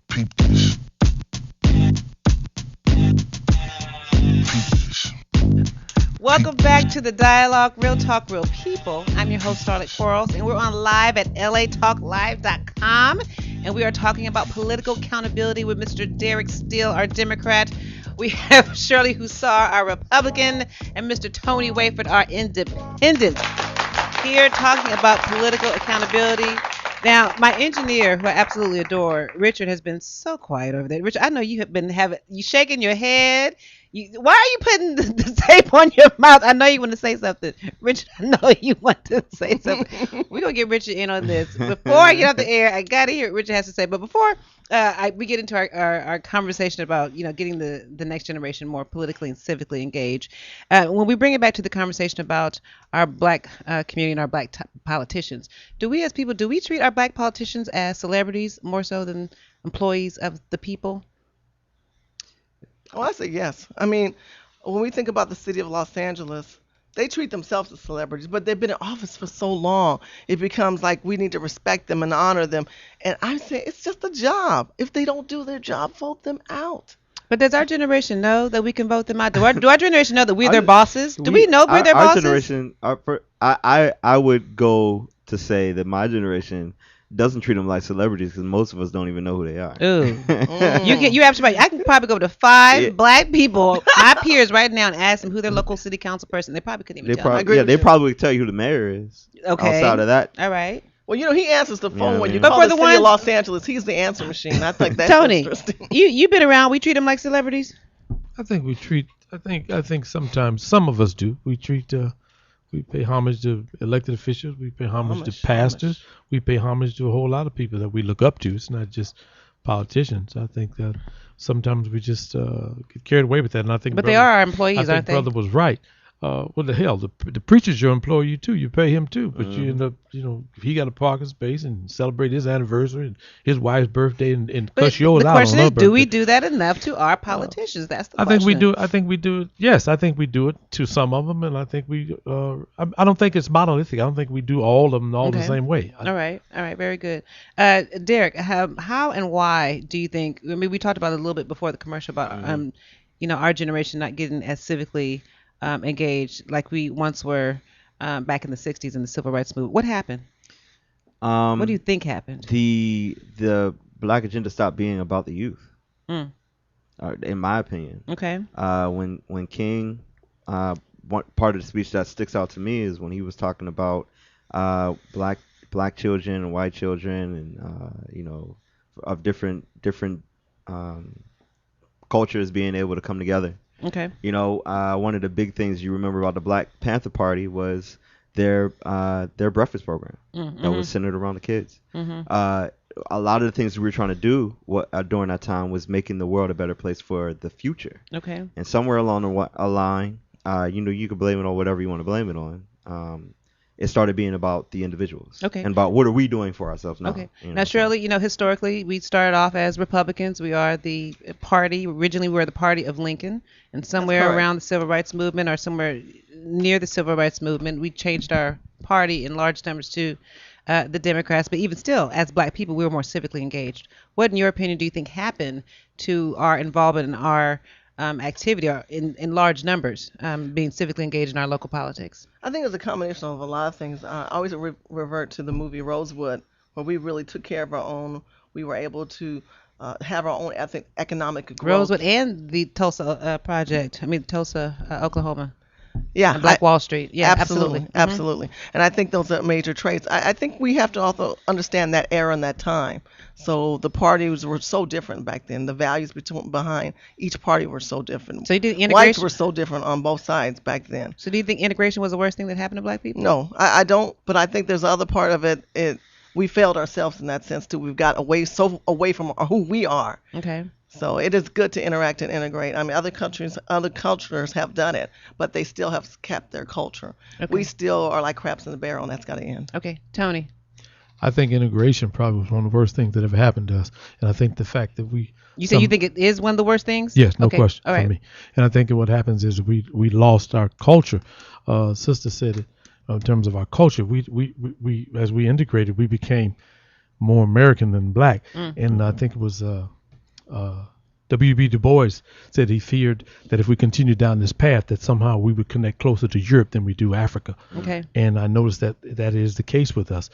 Peep this. Welcome back to the Dialogue, Real Talk, Real People. I'm your host, Starlett Quarles, and we're on live at latalklive.com, and we are talking about political accountability with Mr. Derek Steele, our Democrat. We have Shirley Hussar, our Republican, and Mr. Tony Wayford, our Independent, here talking about political accountability. Now, my engineer, who I absolutely adore, Richard, has been so quiet over there. Richard, I know you have been you shaking your head. Why are you putting the tape on your mouth? I know you want to say something. Richard, I know you want to say something. We're going to get Richard in on this. Before I get off the air, I got to hear what Richard has to say. But before we get into our conversation about, getting the next generation more politically and civically engaged, when we bring it back to the conversation about our black community and our black politicians, do we as people, do we treat our black politicians as celebrities more so than employees of the people? Oh, I say yes. I mean, when we think about the city of Los Angeles, they treat themselves as celebrities, but they've been in office for so long, it becomes like we need to respect them and honor them. And I say it's just a job. If they don't do their job, vote them out. But does our generation know that we can vote them out? Do our generation know that we're their bosses? Do we know we're their bosses? Our generation, I would go to say that my generation doesn't treat them like celebrities because most of us don't even know who they are. Ooh. You absolutely right. I can probably go to 5 black people, my peers right now, and ask them who their local city council person. They probably couldn't even tell. They probably tell you who the mayor is. Okay. Outside of that. All right. Well, he answers the phone when you But call for the the city of ones- Los Angeles. He's the answer machine. I think that's Tony, interesting. you've been around. We treat them like celebrities. I think we treat. I think sometimes some of us do. We treat. We pay homage to elected officials. We pay homage to pastors. We pay homage to a whole lot of people that we look up to. It's not just politicians. I think that sometimes we just get carried away with that. And I think. But they are our employees, aren't they? Brother was right. What the hell? The preacher's your employee too. You pay him too. But you end up, if he got a parking space and celebrate his anniversary and his wife's birthday and cuss yours out on her birthday. The question is, do we do that enough to our politicians? That's the question. I think we do. I think we do. Yes, I think we do it to some of them, and I think we. I don't think it's monolithic. I don't think we do all of them all the same way. All right. Very good. Derek, how and why do you think? I mean, we talked about it a little bit before the commercial about our generation not getting as civically engaged like we once were back in the 60s in the civil rights movement. What happened? What do you think happened? The Black agenda stopped being about the youth, Mm. in my opinion. Okay. When King, one part of the speech that sticks out to me is when he was talking about black children and white children, and of different um, cultures being able to come together. Okay. One of the big things you remember about the Black Panther Party was their breakfast program that was centered around the kids. A lot of the things we were trying to do during that time was making the world a better place for the future. Okay. And somewhere along a line, you can blame it on whatever you want to blame it on. It started being about the individuals. Okay. And about what are we doing for ourselves now. Okay. Now, Shirley, historically, we started off as Republicans. We are the party. Originally, we were the party of Lincoln. And somewhere around the Civil Rights Movement or somewhere near the Civil Rights Movement, we changed our party in large numbers to the Democrats. But even still, as black people, we were more civically engaged. What, in your opinion, do you think happened to our involvement in our activity or in large numbers, being civically engaged in our local politics? I think it's a combination of a lot of things. I always revert to the movie Rosewood, where we really took care of our own. We were able to have our own economic growth. Rosewood and the Tulsa project. Tulsa, Oklahoma. Yeah, and Black Wall Street. Yeah, absolutely. Absolutely. And I think those are major traits. I think we have to also understand that era and that time. So the parties were so different back then. The values behind each party were so different. So you think Whites were so different on both sides back then. So do you think integration was the worst thing that happened to black people? No, I don't. But I think there's other part of it. We failed ourselves in that sense too. We've got away from who we are. Okay. So it is good to interact and integrate. Other cultures have done it, but they still have kept their culture. Okay. We still are like crabs in the barrel, and that's got to end. Okay, Tony. I think integration probably was one of the worst things that ever happened to us, and I think the fact that you think it is one of the worst things? Yes, no okay. question All right. for me. And I think what happens is we lost our culture. Sister said it in terms of our culture. We as we integrated, we became more American than black, and I think it was. W.B. Du Bois said he feared that if we continued down this path, that somehow we would connect closer to Europe than we do Africa. Okay. And I noticed that is the case with us.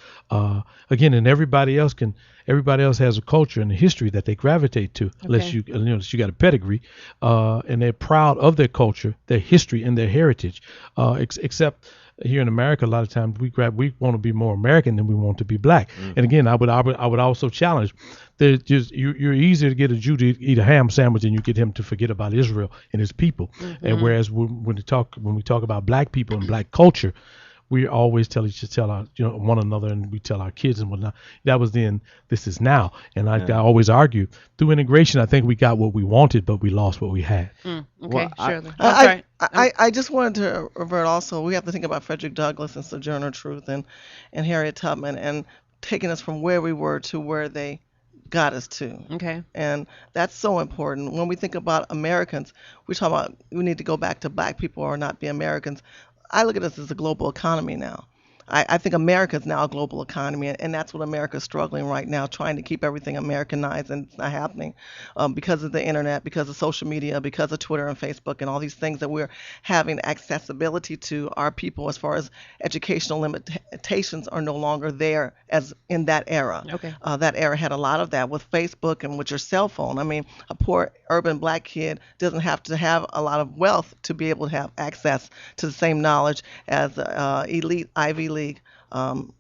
Again, and everybody else has a culture and a history that they gravitate to, unless you got a pedigree, and they're proud of their culture, their history, and their heritage. Except here in America, a lot of times we want to be more American than we want to be black. And again, I would also challenge. You're easier to get a Jew to eat a ham sandwich than you get him to forget about Israel and his people. And whereas when we talk about black people and black culture, we always tell our one another, and we tell our kids and whatnot. That was then. This is now. And I always argue through integration. I think we got what we wanted, but we lost what we had. Okay, well, surely. I just wanted to revert also. We have to think about Frederick Douglass and Sojourner Truth and Harriet Tubman, and taking us from where we were to where they got us to. Okay. And that's so important. When we think about Americans, we talk about we need to go back to black people or not be Americans. I look at us as a global economy now. I think America is now a global economy, and that's what America is struggling right now, trying to keep everything Americanized, and it's not happening because of the internet, because of social media, because of Twitter and Facebook, and all these things that we're having accessibility to. Our people, as far as educational limitations, are no longer there as in that era. Okay. That era had a lot of that with Facebook and with your cell phone. A poor urban black kid doesn't have to have a lot of wealth to be able to have access to the same knowledge as elite Ivy League. You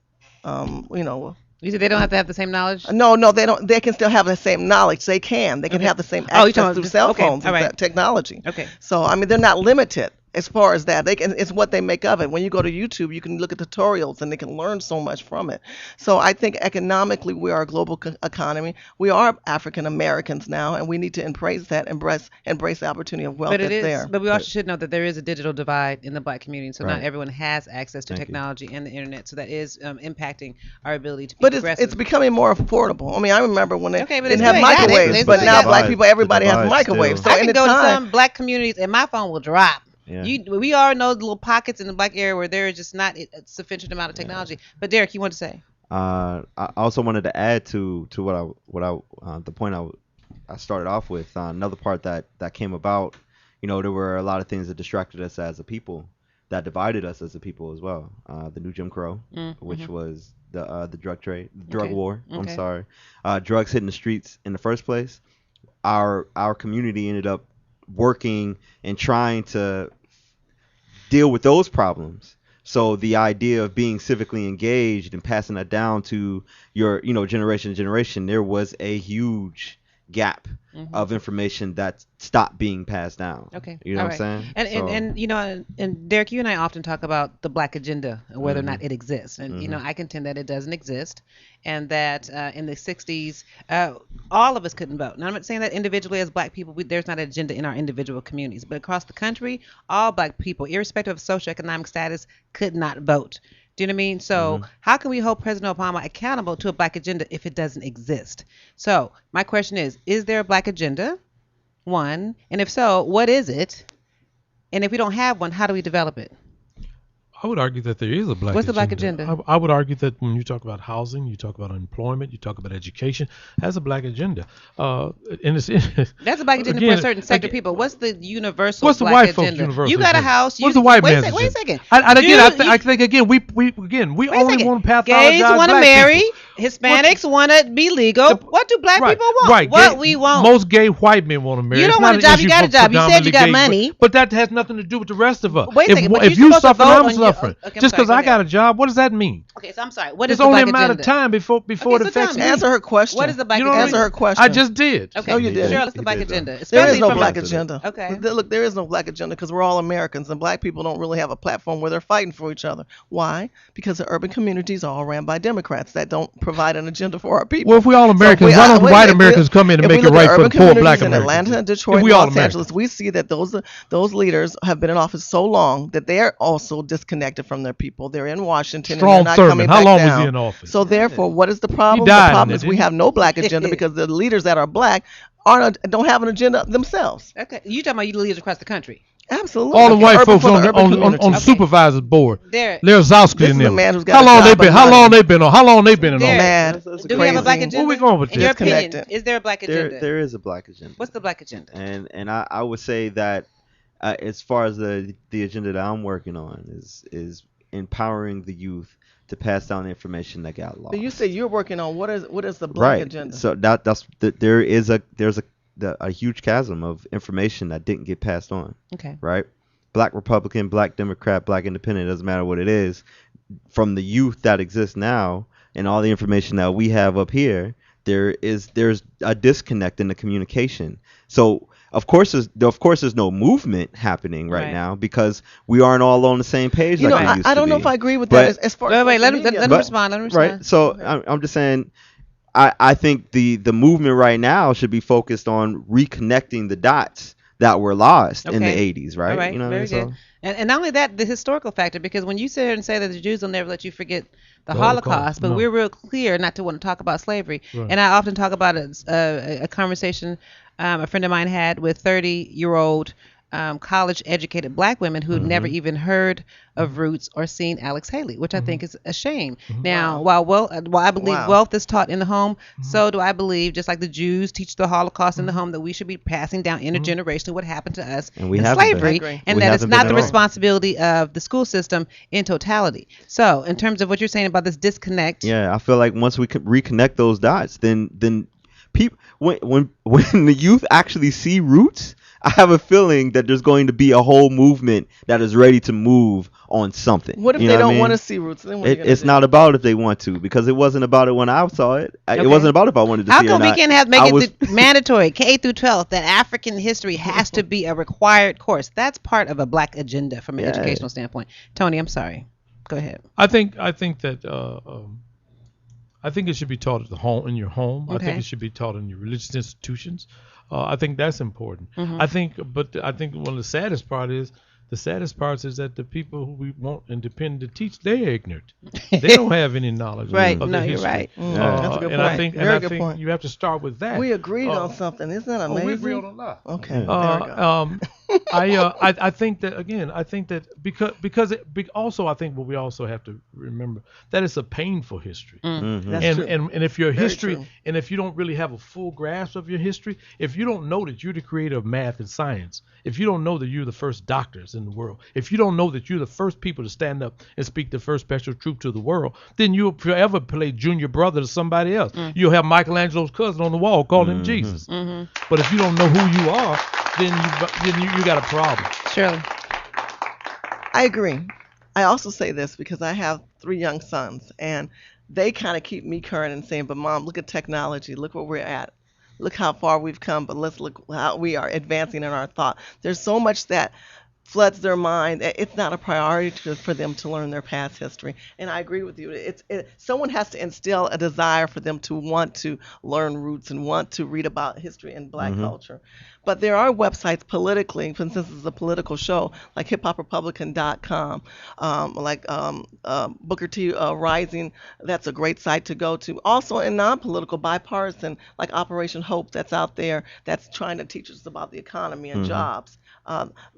said they don't have to have the same knowledge? No, they don't. They can still have the same knowledge. They can have the same access through cell phones and technology. Okay. So they're not limited as far as that. It's what they make of it. When you go to YouTube, you can look at tutorials and they can learn so much from it. So I think economically we are a global economy. We are African Americans now, and we need to embrace that, embrace the opportunity of wealth that's there. But we also should know that there is a digital divide in the black community. So not everyone has access to technology and the internet. So that is impacting our ability to be progressive. But it's becoming more affordable. I remember when they didn't have still microwaves, but now black people, everybody has microwaves. So I can go to some black communities and my phone will drop. Yeah. We all know the little pockets in the black area where there is just not a sufficient amount of technology. But Derek, you want to say? I also wanted to add to the point I started off with. Another part that came about. There were a lot of things that distracted us as a people that divided us as a people as well. The new Jim Crow, which was the drug war. I'm sorry, drugs hitting the streets in the first place. Our community ended up working and trying to deal with those problems. So the idea of being civically engaged and passing that down to your, generation to generation, there was a huge gap of information that stopped being passed down. Okay. You know what I'm saying? And Derek, you and I often talk about the black agenda and whether or not it exists. And, I contend that it doesn't exist, and that in the 60s, all of us couldn't vote. Now, I'm not saying that individually as black people, there's not an agenda in our individual communities, but across the country, all black people, irrespective of socioeconomic status, could not vote. Do you know what I mean? So how can we hold President Obama accountable to a black agenda if it doesn't exist? So my question is there a black agenda? One. And if so, what is it? And if we don't have one, how do we develop it? I would argue that there is a black agenda. What's the black agenda? I would argue that when you talk about housing, you talk about employment, you talk about education, that's a black agenda. That's a black agenda for a certain sector of people. What's the universal what's the black white agenda? folks' universal You got a agenda? house. What's the white man's agenda? Wait a second. I think again we only want to pathologize Gays want to black marry. people. Hispanics want to be legal. What do black people want? Right. What we want. Most gay white men want to marry. You don't It's want not a job. an You issue got a for job. You said you got predominantly gay, money. but that has nothing to do with the rest of us. Wait a second, but If you're you supposed to suffering, vote I'm on your- suffering. okay, I'm Just because sorry, I go got a ahead. job, what does that mean? Okay, so I'm sorry. What is It's the only black a matter agenda? of time before Okay, it so affects tell me. me. Answer her question. What is the black You know what I agenda? Answer her question. I just did. Okay, No, you didn't. Cheryl, it's the You black did, though. agenda. There Especially is no from black a- agenda. Okay. Look, there is no black agenda because we're all Americans, and black people don't really have a platform where they're fighting for each other. Why? Because the urban communities are all ran by Democrats that don't provide an agenda for our people. Well, if we all Americans, why don't white Americans come in and make it right for the poor black in Americans? Atlanta, Detroit, If we and all Los Americans. Angeles, we see that those leaders have been in office so long that they're also disconnected from their people. They're in Washington Strong and they're not Thurman, coming how back long was down. he in office? So therefore, what is the problem? died The in problem it, is we didn't he? have no black agenda because the leaders that are black don't have an agenda themselves. Okay, you talking about you leaders across the country? Absolutely. All the white Urban folks for the on urban communities. on supervisors board. There. Lerzowski This and is a them. man who's got How a long job they and been? How money. long they been on? How long they been in There. office? Mad. That's Do we have a black crazy. agenda? Where we going with In your this? opinion, Disconnected. is there a black agenda? There is a black agenda. What's the black agenda? And I would say that as far as the agenda that I'm working on is empowering the youth to pass down the information that got lost. But you say you're working on what is the black Right. agenda? So there's a huge chasm of information that didn't get passed on. Okay. Right. Black Republican, Black Democrat, Black Independent, doesn't matter what it is. From the youth that exists now and all the information that we have up here, there's a disconnect in the communication. So of course there's no movement happening right now because we aren't all on the same page. You like know, we used I to don't know be. if I agree with But- that as far as Wait, let social him media. respond. Let him Right. respond. So I'm just saying, I think the movement right now should be focused on reconnecting the dots that were lost in the Okay. 80s, right? All right, You know what I very mean? good. So- And not only that, the historical factor, because when you sit here and say that the Jews will never let you forget the The Holocaust, Holocaust, but no. we're real clear not to want to talk about slavery. Right. And I often talk about a conversation a friend of mine had with 30-year-old college-educated black women who never even heard of Roots or seen Alex Haley, which I think is a shame. Now, while I believe Wow. wealth is taught in the home, so do I believe, just like the Jews teach the Holocaust in the home, that we should be passing down intergenerationally what happened to us And we in haven't been. slavery, I agree. and We that it's haven't not been the at all. responsibility of the school system in totality. So, in terms of what you're saying about this disconnect, Yeah, I feel like once we can reconnect those dots, then people when the youth actually see Roots, I have a feeling that there's going to be a whole movement that is ready to move on something. What if You they know don't I mean? want to see Roots? Then what are you gonna It's do? not about if they want to, because it wasn't about it when I saw it. Okay. It wasn't about if I wanted to how see it or come we not. can't make I it was- mandatory K through 12 that African history has to be a required course? That's part of a black agenda from an Yeah. educational standpoint. Tony, I'm sorry. Go ahead. I think that I think it should be taught at the home, in your home. I Okay. think it should be taught in your religious institutions. I think that's important. Mm-hmm. I think one of the saddest parts is that the people who we want and depend to teach, they're ignorant. They don't have any knowledge Right. of No, the you're history. right. That's a good and I point. think Very I good think point. you have to start with that. We agreed on something. Isn't that amazing? we agreed on a lot. Okay. There we go. I think that again. I think that also I think what we also have to remember that it's a painful history. That's and, true. and if your Very history true. and if you don't really have a full grasp of your history, if you don't know that you're the creator of math and science, if you don't know that you're the first doctors in the world, if you don't know that you're the first people to stand up and speak the first special truth to the world, then you'll forever play junior brother to somebody else. You'll have Michelangelo's cousin on the wall calling him Jesus. But if you don't know who you are, then you got a problem. Shirley. I agree. I also say this because I have 3 young sons, and they kind of keep me current and saying, "But mom, look at technology. Look where we're at. Look how far we've come. But let's look how we are advancing in our thought." There's so much that floods their mind. It's not a priority for them to learn their past history. And I agree with you. Someone has to instill a desire for them to want to learn roots and want to read about history and Black culture. But there are websites politically, for instance, this is a political show, like hiphoprepublican.com, Booker T Rising. That's a great site to go to. Also in non-political, bipartisan, like Operation Hope, that's out there, that's trying to teach us about the economy and jobs.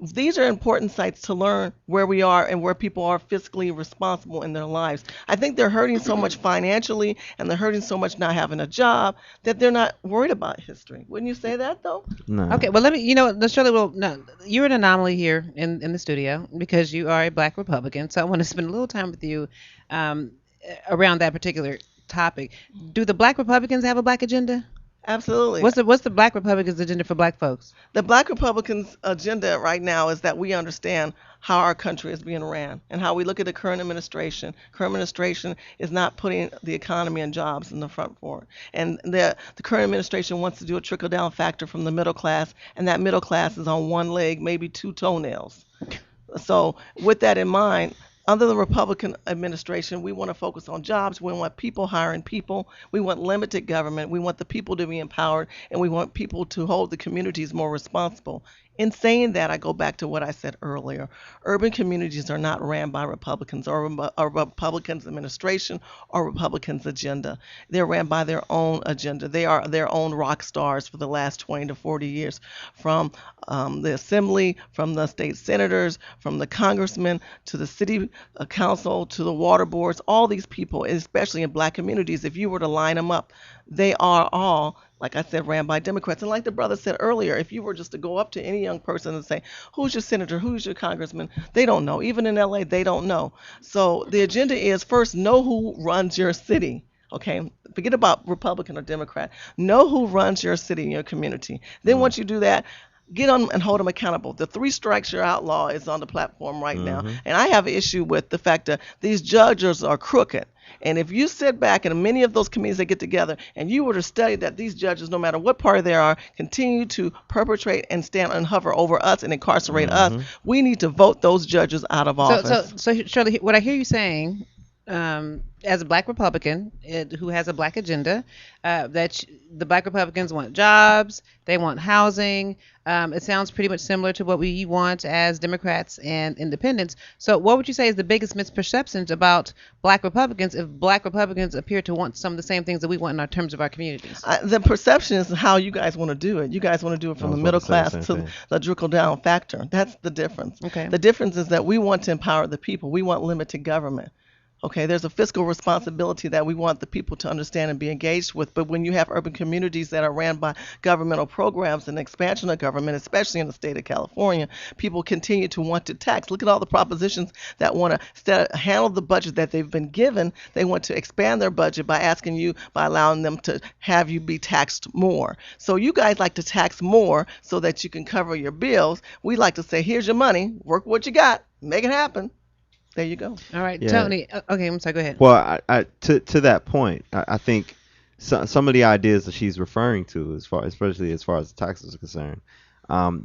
These are important sites to learn where we are and where people are fiscally responsible in their lives. I think they're hurting so much financially and they're hurting so much not having a job that they're not worried about history. Wouldn't you say that, though? No. Okay, well, let me, Shirley, well, no, you're an anomaly here in the studio because you are a Black Republican. So I want to spend a little time with you around that particular topic. Do the Black Republicans have a Black agenda? Absolutely. What's the Black Republicans' agenda for Black folks? The Black Republicans' agenda right now is that we understand how our country is being ran and how we look at the current administration. Current administration is not putting the economy and jobs in the front forward. And the current administration wants to do a trickle-down factor from the middle class, and that middle class is on one leg, maybe 2 toenails. So with that in mind, under the Republican administration, we want to focus on jobs. We want people hiring people. We want limited government. We want the people to be empowered, and we want people to hold the communities more responsible. In saying that, I go back to what I said earlier. Urban communities are not ran by Republicans or Republicans' administration or Republicans' agenda. They're ran by their own agenda. They are their own rock stars for the last 20 to 40 years, from the assembly, from the state senators, from the congressmen, to the city council, to the water boards. All these people, especially in Black communities, if you were to line them up, they are all, like I said, ran by Democrats. And like the brother said earlier, if you were just to go up to any young person and say, "Who's your senator? Who's your congressman?" They don't know. Even in LA, they don't know. So the agenda is, first, know who runs your city. Okay, forget about Republican or Democrat. Know who runs your city and your community. Then once you do that, get on and hold them accountable. The 3 strikes you're outlaw is on the platform right now. And I have an issue with the fact that these judges are crooked. And if you sit back, and many of those committees that get together, and you were to study that these judges, no matter what party they are, continue to perpetrate and stand and hover over us and incarcerate us, we need to vote those judges out of office. So Shirley, what I hear you saying, as a Black Republican who has a Black agenda, that the Black Republicans want jobs, they want housing. It sounds pretty much similar to what we want as Democrats and independents. So what would you say is the biggest misperceptions about Black Republicans if Black Republicans appear to want some of the same things that we want in our terms of our communities? The perception is how you guys want to do it. You guys want to do it from the middle class to the trickle down factor. That's the difference. Okay. The difference is that we want to empower the people. We want limited government. Okay, there's a fiscal responsibility that we want the people to understand and be engaged with. But when you have urban communities that are ran by governmental programs and expansion of government, especially in the state of California, people continue to want to tax. Look at all the propositions that want to, instead of handle the budget that they've been given, they want to expand their budget by asking you, by allowing them to have you be taxed more. So you guys like to tax more so that you can cover your bills. We like to say, here's your money, work what you got, make it happen. There you go. All right, Yeah. Tony. Okay, I'm sorry. Go ahead. Well, to that point, I think some of the ideas that she's referring to, especially as far as taxes are concerned,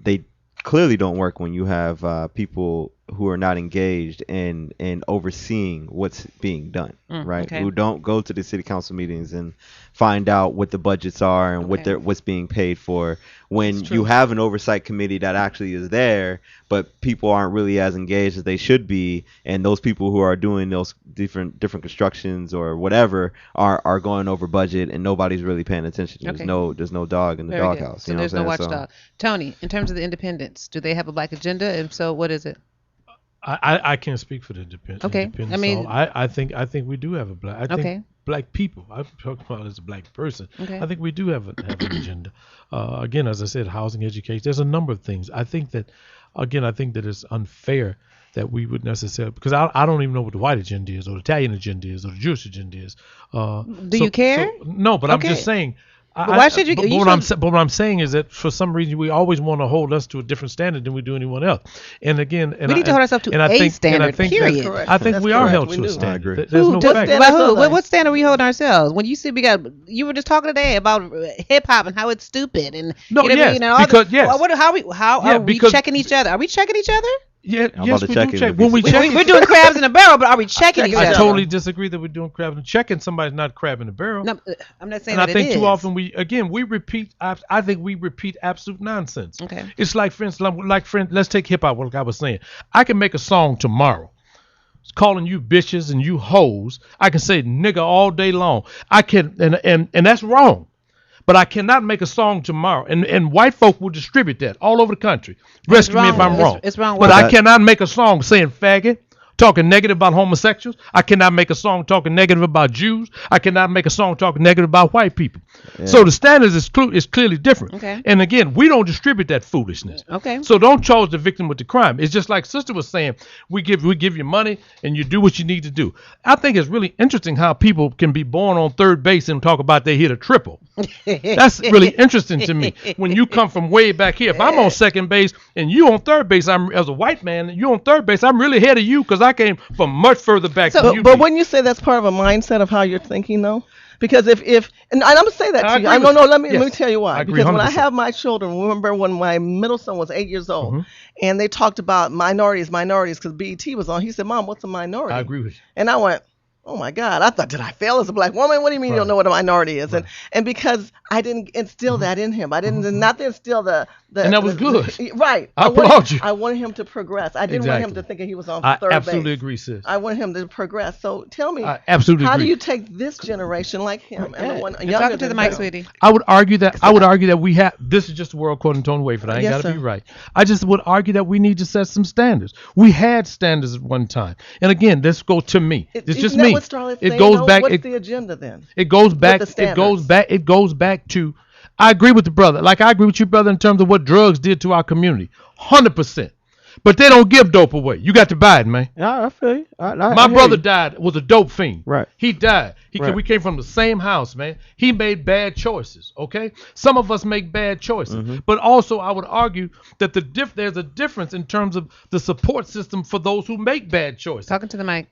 they clearly don't work when you have people who are not engaged in overseeing what's being done, right? Okay. Who don't go to the city council meetings and find out what the budgets are and what's being paid for. When you have an oversight committee that actually is there, but people aren't really as engaged as they should be, and those people who are doing those different constructions or whatever are going over budget, and nobody's really paying attention. There's no dog in the doghouse. So there's no watchdog. Tony, in terms of the independents, do they have a black agenda? If so, what is it? I can't speak for the independent. Okay. I mean, I think we do have a black. I think black people. I'm talking about as a black person. Okay. I think we do have an agenda. Again, as I said, housing, education. There's a number of things. I think that it's unfair that we would necessarily, because I don't even know what the white agenda is or the Italian agenda is or the Jewish agenda is. Do you care? No, but I'm just saying. Why should you? But what I'm saying is that for some reason we always want to hold us to a different standard than we do anyone else. And again, we need to hold ourselves to a standard. Period. I think we are held to a standard. I agree. There's no fact. What standard are we holding ourselves? When you see you were just talking today about hip hop and how it's stupid and how are we checking each other? Are we checking each other? Yeah, How yes, about we the do checking check. with When we these check, We're doing crabs in a barrel, but are we checking each other? I totally disagree that we're doing crabs and checking. Somebody's not crab in the barrel. No, I'm not saying and that I think it too is. often we repeat. I think we repeat absolute nonsense. Okay. It's like, for instance, let's take hip hop. Like I was saying, I can make a song tomorrow. It's calling you bitches and you hoes. I can say nigga all day long. I can, and that's wrong. But I cannot make a song tomorrow, and white folk will distribute that all over the country. Rescue me if I'm wrong. It's wrong. But I cannot make a song saying faggot, talking negative about homosexuals. I cannot make a song talking negative about Jews. I cannot make a song talking negative about white people. Yeah. So the standards is clearly different. Okay. And again, we don't distribute that foolishness. Okay. So don't charge the victim with the crime. It's just like Sister was saying, we give you money and you do what you need to do. I think it's really interesting how people can be born on third base and talk about they hit a triple. That's really interesting to me. When you come from way back here, if I'm on second base and you on third base, I'm as a white man, and you on third base, I'm really ahead of you because I came from much further back than you. But wouldn't you say that's part of a mindset of how you're thinking, though? Because if and I'm gonna say that to you. Let me tell you why. Because when I have my children, remember when my middle son was 8 years old, and they talked about minorities, because BET was on. He said, "Mom, what's a minority?" I agree with you. And I went, oh my God, I thought, did I fail as a black woman? What do you mean you don't know what a minority is? And because I didn't instill that in him. I didn't not to instill the and that was good. Right. I applaud you. I wanted him to progress. I didn't want him to think that he was on third base. I absolutely agree, sis. I want him to progress. So tell me, absolutely how agree. do you take this generation like him and the one younger talking to than the mic, him? sweetie. I would argue that we have, this is just the world according to Tony Wayford. I ain't got to be right. I just would argue that we need to set some standards. We had standards at one time. And again, this goes to me. It's just me. It goes back. What's the agenda then? It goes back to, I agree with the brother. Like I agree with you, brother, in terms of what drugs did to our community. 100%. But they don't give dope away. You got to buy it, man. Yeah, I feel you. My brother died, was a dope fiend. Right. He died. We came from the same house, man. He made bad choices, okay? Some of us make bad choices. But also, I would argue that there's a difference in terms of the support system for those who make bad choices. Talking to the mic.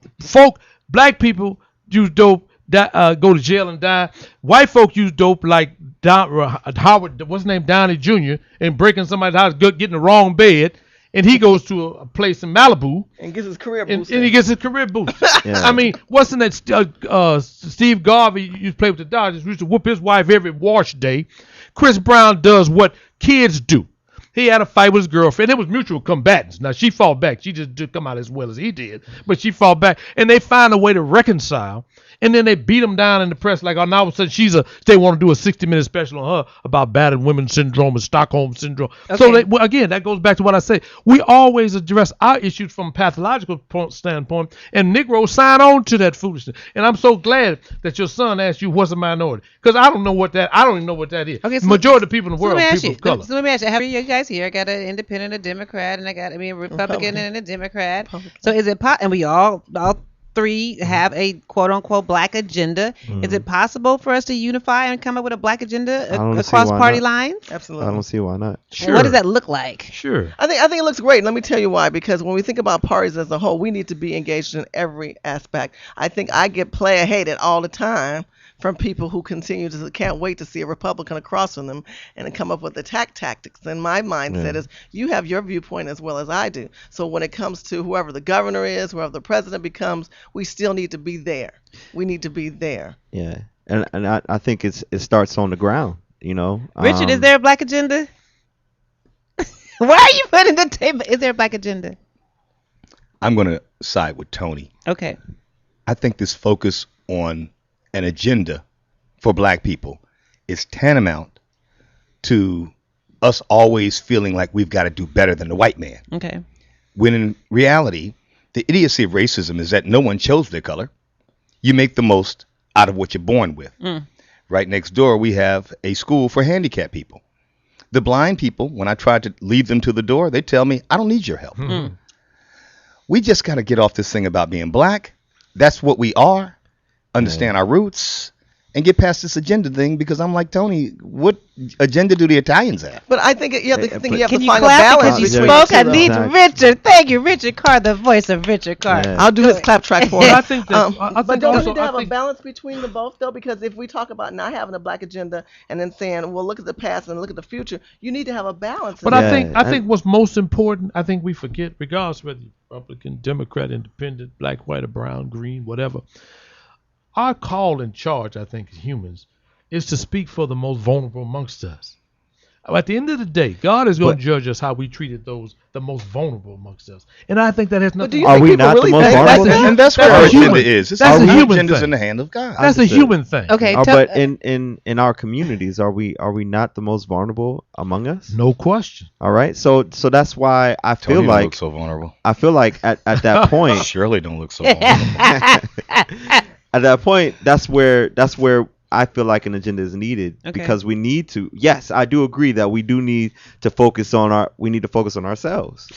Black people use dope, go to jail and die. White folk use dope like Howard, what's his name, Downey Jr., and breaking somebody's house, getting the wrong bed. And he goes to a place in Malibu and gets his career boosted. And he gets his career boosted. Yeah. I mean, what's in that? Steve Garvey used to play with the Dodgers. Used to whoop his wife every wash day. Chris Brown does what kids do. He had a fight with his girlfriend. It was mutual combatants. Now she fought back. She just didn't come out as well as he did, but she fought back, and they find a way to reconcile. And then they beat him down in the press like, oh, now all of a sudden they want to do a 60-minute special on her about battered women syndrome and Stockholm syndrome. Okay. So again, that goes back to what I say. We always address our issues from a pathological standpoint, and Negroes sign on to that foolishness. And I'm so glad that your son asked you what's a minority, because I don't even know what that is. Okay, so majority of people in the world are people of color. So let me ask you, how many of you guys here? I got an independent, a Democrat, and I got a Republican and a Democrat. So is it and we all three have a quote unquote black agenda. Is it possible for us to unify and come up with a black agenda across party lines? Absolutely. I don't see why not. Sure. What does that look like? Sure. I think it looks great. Let me tell you why. Because when we think about parties as a whole, we need to be engaged in every aspect. I think I get player hated all the time from people who can't wait to see a Republican across from them and come up with attack tactics. And my mindset is you have your viewpoint as well as I do. So when it comes to whoever the governor is, whoever the president becomes, we still need to be there. We need to be there. Yeah, and I think it starts on the ground. Richard, is there a black agenda? Why are you putting the table? Is there a black agenda? I'm going to side with Tony. Okay. I think this focus on an agenda for black people is tantamount to us always feeling like we've got to do better than the white man. Okay. When in reality, the idiocy of racism is that no one chose their color. You make the most out of what you're born with. Right next door, we have a school for handicapped people. The blind people, when I try to lead them to the door, they tell me, I don't need your help. We just got to get off this thing about being black. That's what we are. Understand our roots and get past this agenda thing, because I'm like, Tony, what agenda do the Italians have? But I think you have to Can find you a clap balance. because you between spoke? I the two, need though. Richard. Thank you, Richard Carr, the voice of Richard Carr. I'll do his clap track for him. I think that. I But think don't we also, need to have I a think, balance between the both, though? Because if we talk about not having a black agenda and then saying, well, look at the past and look at the future, you need to have a balance. But in I think what's most important, I think we forget, regardless whether you're Republican, Democrat, Independent, black, white, or brown, green, whatever. Our call and charge, I think, as humans, is to speak for the most vulnerable amongst us. At the end of the day, God is going to judge us how we treated the most vulnerable amongst us, and I think that has nothing. Are we not the most vulnerable? And that's where our agenda is. That's a human agenda's thing. in the hand of God. That's a human thing. Okay, but in our communities, are we not the most vulnerable among us? No question. All right, so that's why I feel Tony don't like look so vulnerable. I feel like at that point, Shirley don't look so vulnerable. at that point, that's where I feel like an agenda is needed, because we need to. Yes, I do agree that we do need to focus on ourselves.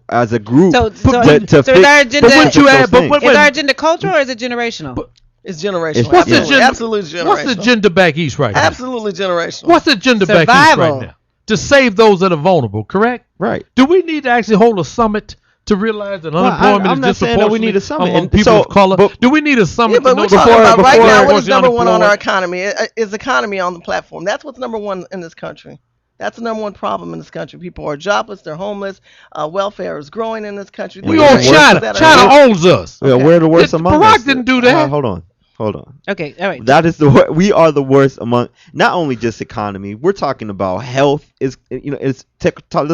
As a group. So is our agenda? Is our agenda cultural or is it generational? It's generational. What's the agenda? Absolutely generational. What's the agenda back east right now? Absolutely generational. What's the agenda back east right now? To save those that are vulnerable, correct? Right. Do we need to actually hold a summit to realize that unemployment I'm is not saying that we disproportionate need a summit. among And people so- of color? but- Do we need a summit Yeah, but to we're know talking about right before- now what is number one on our unemployed? economy. Is economy on the platform. That's what's number one in this country. That's the number one problem in this country. People are jobless. They're homeless. Welfare is growing in this country. We These are own workers China. that are- China owns us. Yeah, we're the worst among Barack us. didn't do that. Hold on. Okay, all right. That is we are the worst among not only just economy. We're talking about health. Let's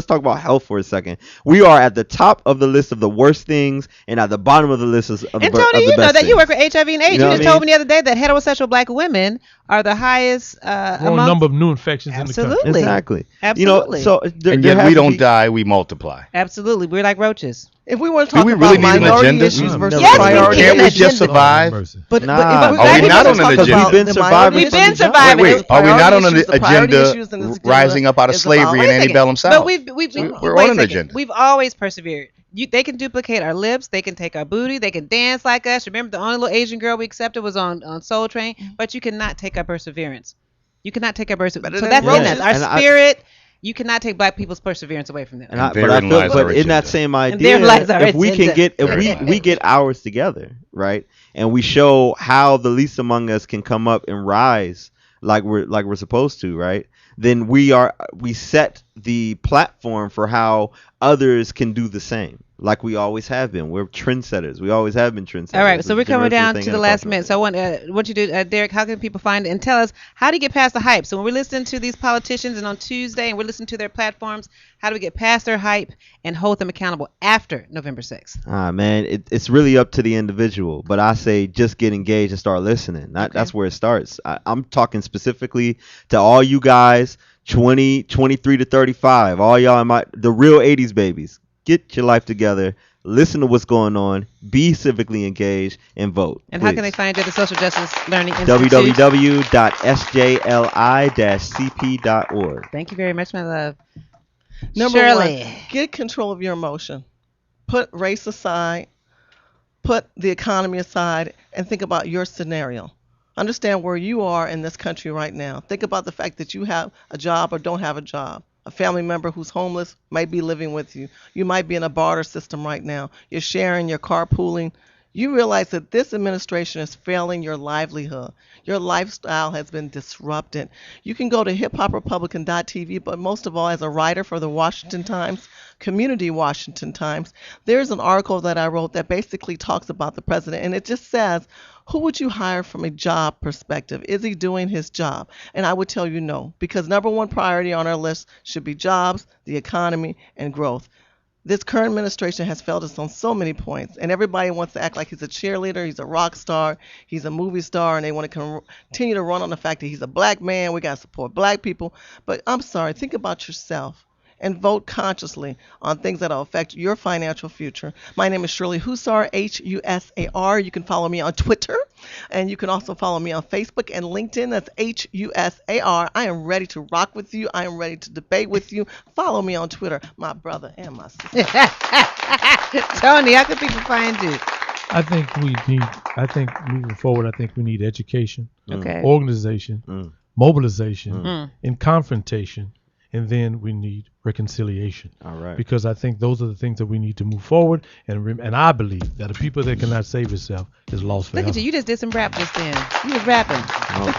talk about health for a second. We are at the top of the list of the worst things, and at the bottom of the list of the And best Tony, you know that things. you work with HIV and AIDS. You know You what just I told mean? me the other day that heterosexual black women are the highest Growing among. number of new infections in the country. Absolutely. Exactly. Absolutely. So And there yet has we to don't be- die, we multiply. Absolutely, we're like roaches. If we want to Do talk we about really need an minority agenda? issues versus Yes, we priority need an Can't we issues, just agenda. survive? But Nah. if we, Are we black not people on an talk agenda? about We've been the surviving minority We've from been issues, surviving. the Wait, are we not on an priority issues, the priority agenda issues in this rising up out of is slavery about- and Wait a second. antebellum South? But we're We're wait on a an second. agenda. We've always persevered. They can duplicate our lips. They can take our booty. They can dance like us. Remember, the only little Asian girl we accepted was on Soul Train. But you cannot take our perseverance. You cannot take our perseverance. So than that's in roaches. us. Our And spirit. You cannot take black people's perseverance away from them. But therein lies our in that agenda. same And idea, therein lies our if we can agenda. get if Therein we get ours together, right, and we show how the least among us can come up and rise like we're supposed to, right? Then we set the platform for how others can do the same, like we always have been. We're trendsetters. We always have been trendsetters. All right, so we're coming down to the last minute. minute. So I want you to, Derek, how can people find it? And tell us, how do you get past the hype? So when we're listening to these politicians and on Tuesday and we're listening to their platforms, how do we get past their hype and hold them accountable after November 6th? Man, it's really up to the individual. But I say just get engaged and start listening. That's where it starts. I'm talking specifically to all you guys, 23 to 35, all y'all the real 80s babies. Get your life together. Listen to what's going on. Be civically engaged and vote. And please. how can they find you at the Social Justice Learning Institute? www.sjli-cp.org. Thank you very much, my love. Number Shirley. one, get control of your emotion. Put race aside. put the economy aside and think about your scenario. Understand where you are in this country right now. Think about the fact that you have a job or don't have a job. A family member who's homeless might be living with you. You might be in a barter system right now. You're sharing, you're carpooling. You realize that this administration is failing your livelihood. Your lifestyle has been disrupted. You can go to hiphoprepublican.tv, but most of all, as a writer for the Washington Times, Community Washington Times, there's an article that I wrote that basically talks about the president, and it just says, who would you hire from a job perspective? Is he doing his job? And I would tell you no, because number one priority on our list should be jobs, the economy, and growth. This current administration has failed us on so many points, and everybody wants to act like he's a cheerleader, he's a rock star, he's a movie star, and they want to continue to run on the fact that he's a black man, we got to support black people. But I'm sorry, think about yourself and vote consciously on things that will affect your financial future. My name is Shirley Husar, Husar. You can follow me on Twitter, and you can also follow me on Facebook and LinkedIn. That's Husar. I am ready to rock with you. I am ready to debate with you. Follow me on Twitter, my brother and my sister. Tony, how can people find you? I think moving forward, I think we need education, Okay. organization, mobilization, and confrontation. And then we need reconciliation. All right. Because I think those are the things that we need to move forward. And I believe that a people that cannot save itself is lost forever. Look at you. You just did some rap just then. You was rapping. Oh.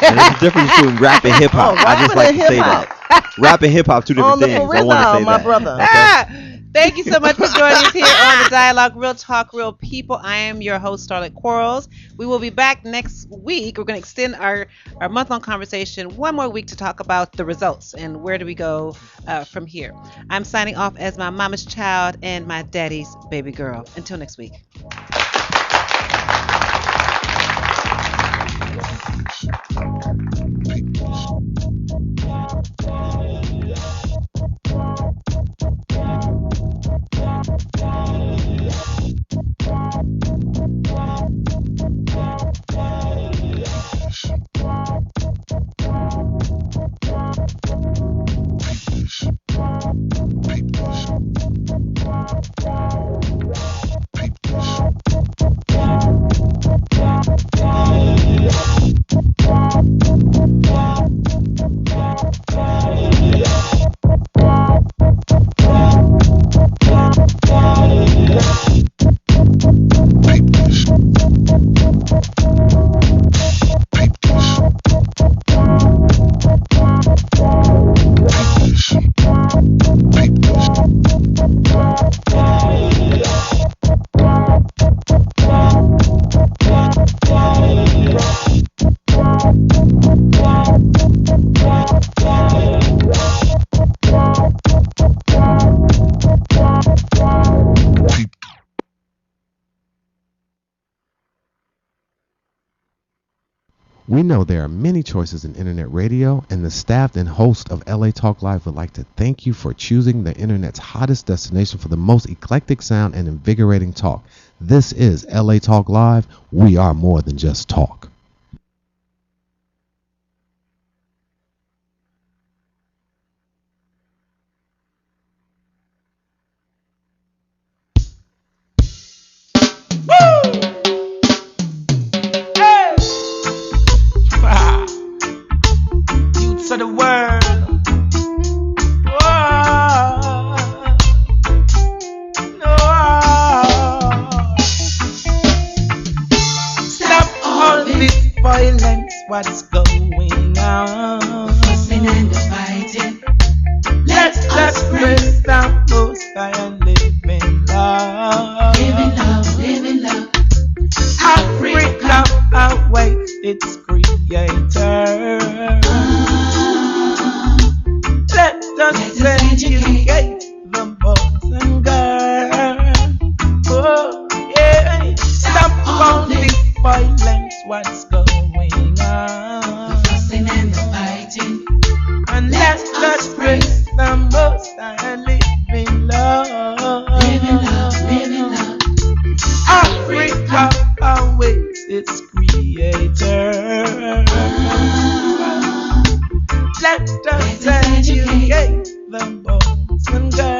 And there's a difference between rap and hip hop. I just like to say that. Rap and hip hop, two different things. I want to say my that. brother. Okay? Thank you so much for joining us here on the Dialogue Real Talk, Real People. I am your host, Starlett Quarles. We will be back next week. We're going to extend our month-long conversation one more week to talk about the results and where do we go from here. I'm signing off as my mama's child and my daddy's baby girl. Until next week. We know there are many choices in internet radio, and the staff and host of LA Talk Live would like to thank you for choosing the internet's hottest destination for the most eclectic sound and invigorating talk. This is LA Talk Live. We are more than just talk. Of the world. No. Stop all this violence, what's going on? The fussing and the fighting. Let us praise the Most High and live in love. Live in love, live in love. Africa awaits its creator. Let us educate the boys and girls. Oh, yeah. Stop all this violence, what's going on? The fussing and the fighting. And let us praise the Most High and live in love. Live in love, live in love. Africa awaits its creator. Let us educate the boys and girls.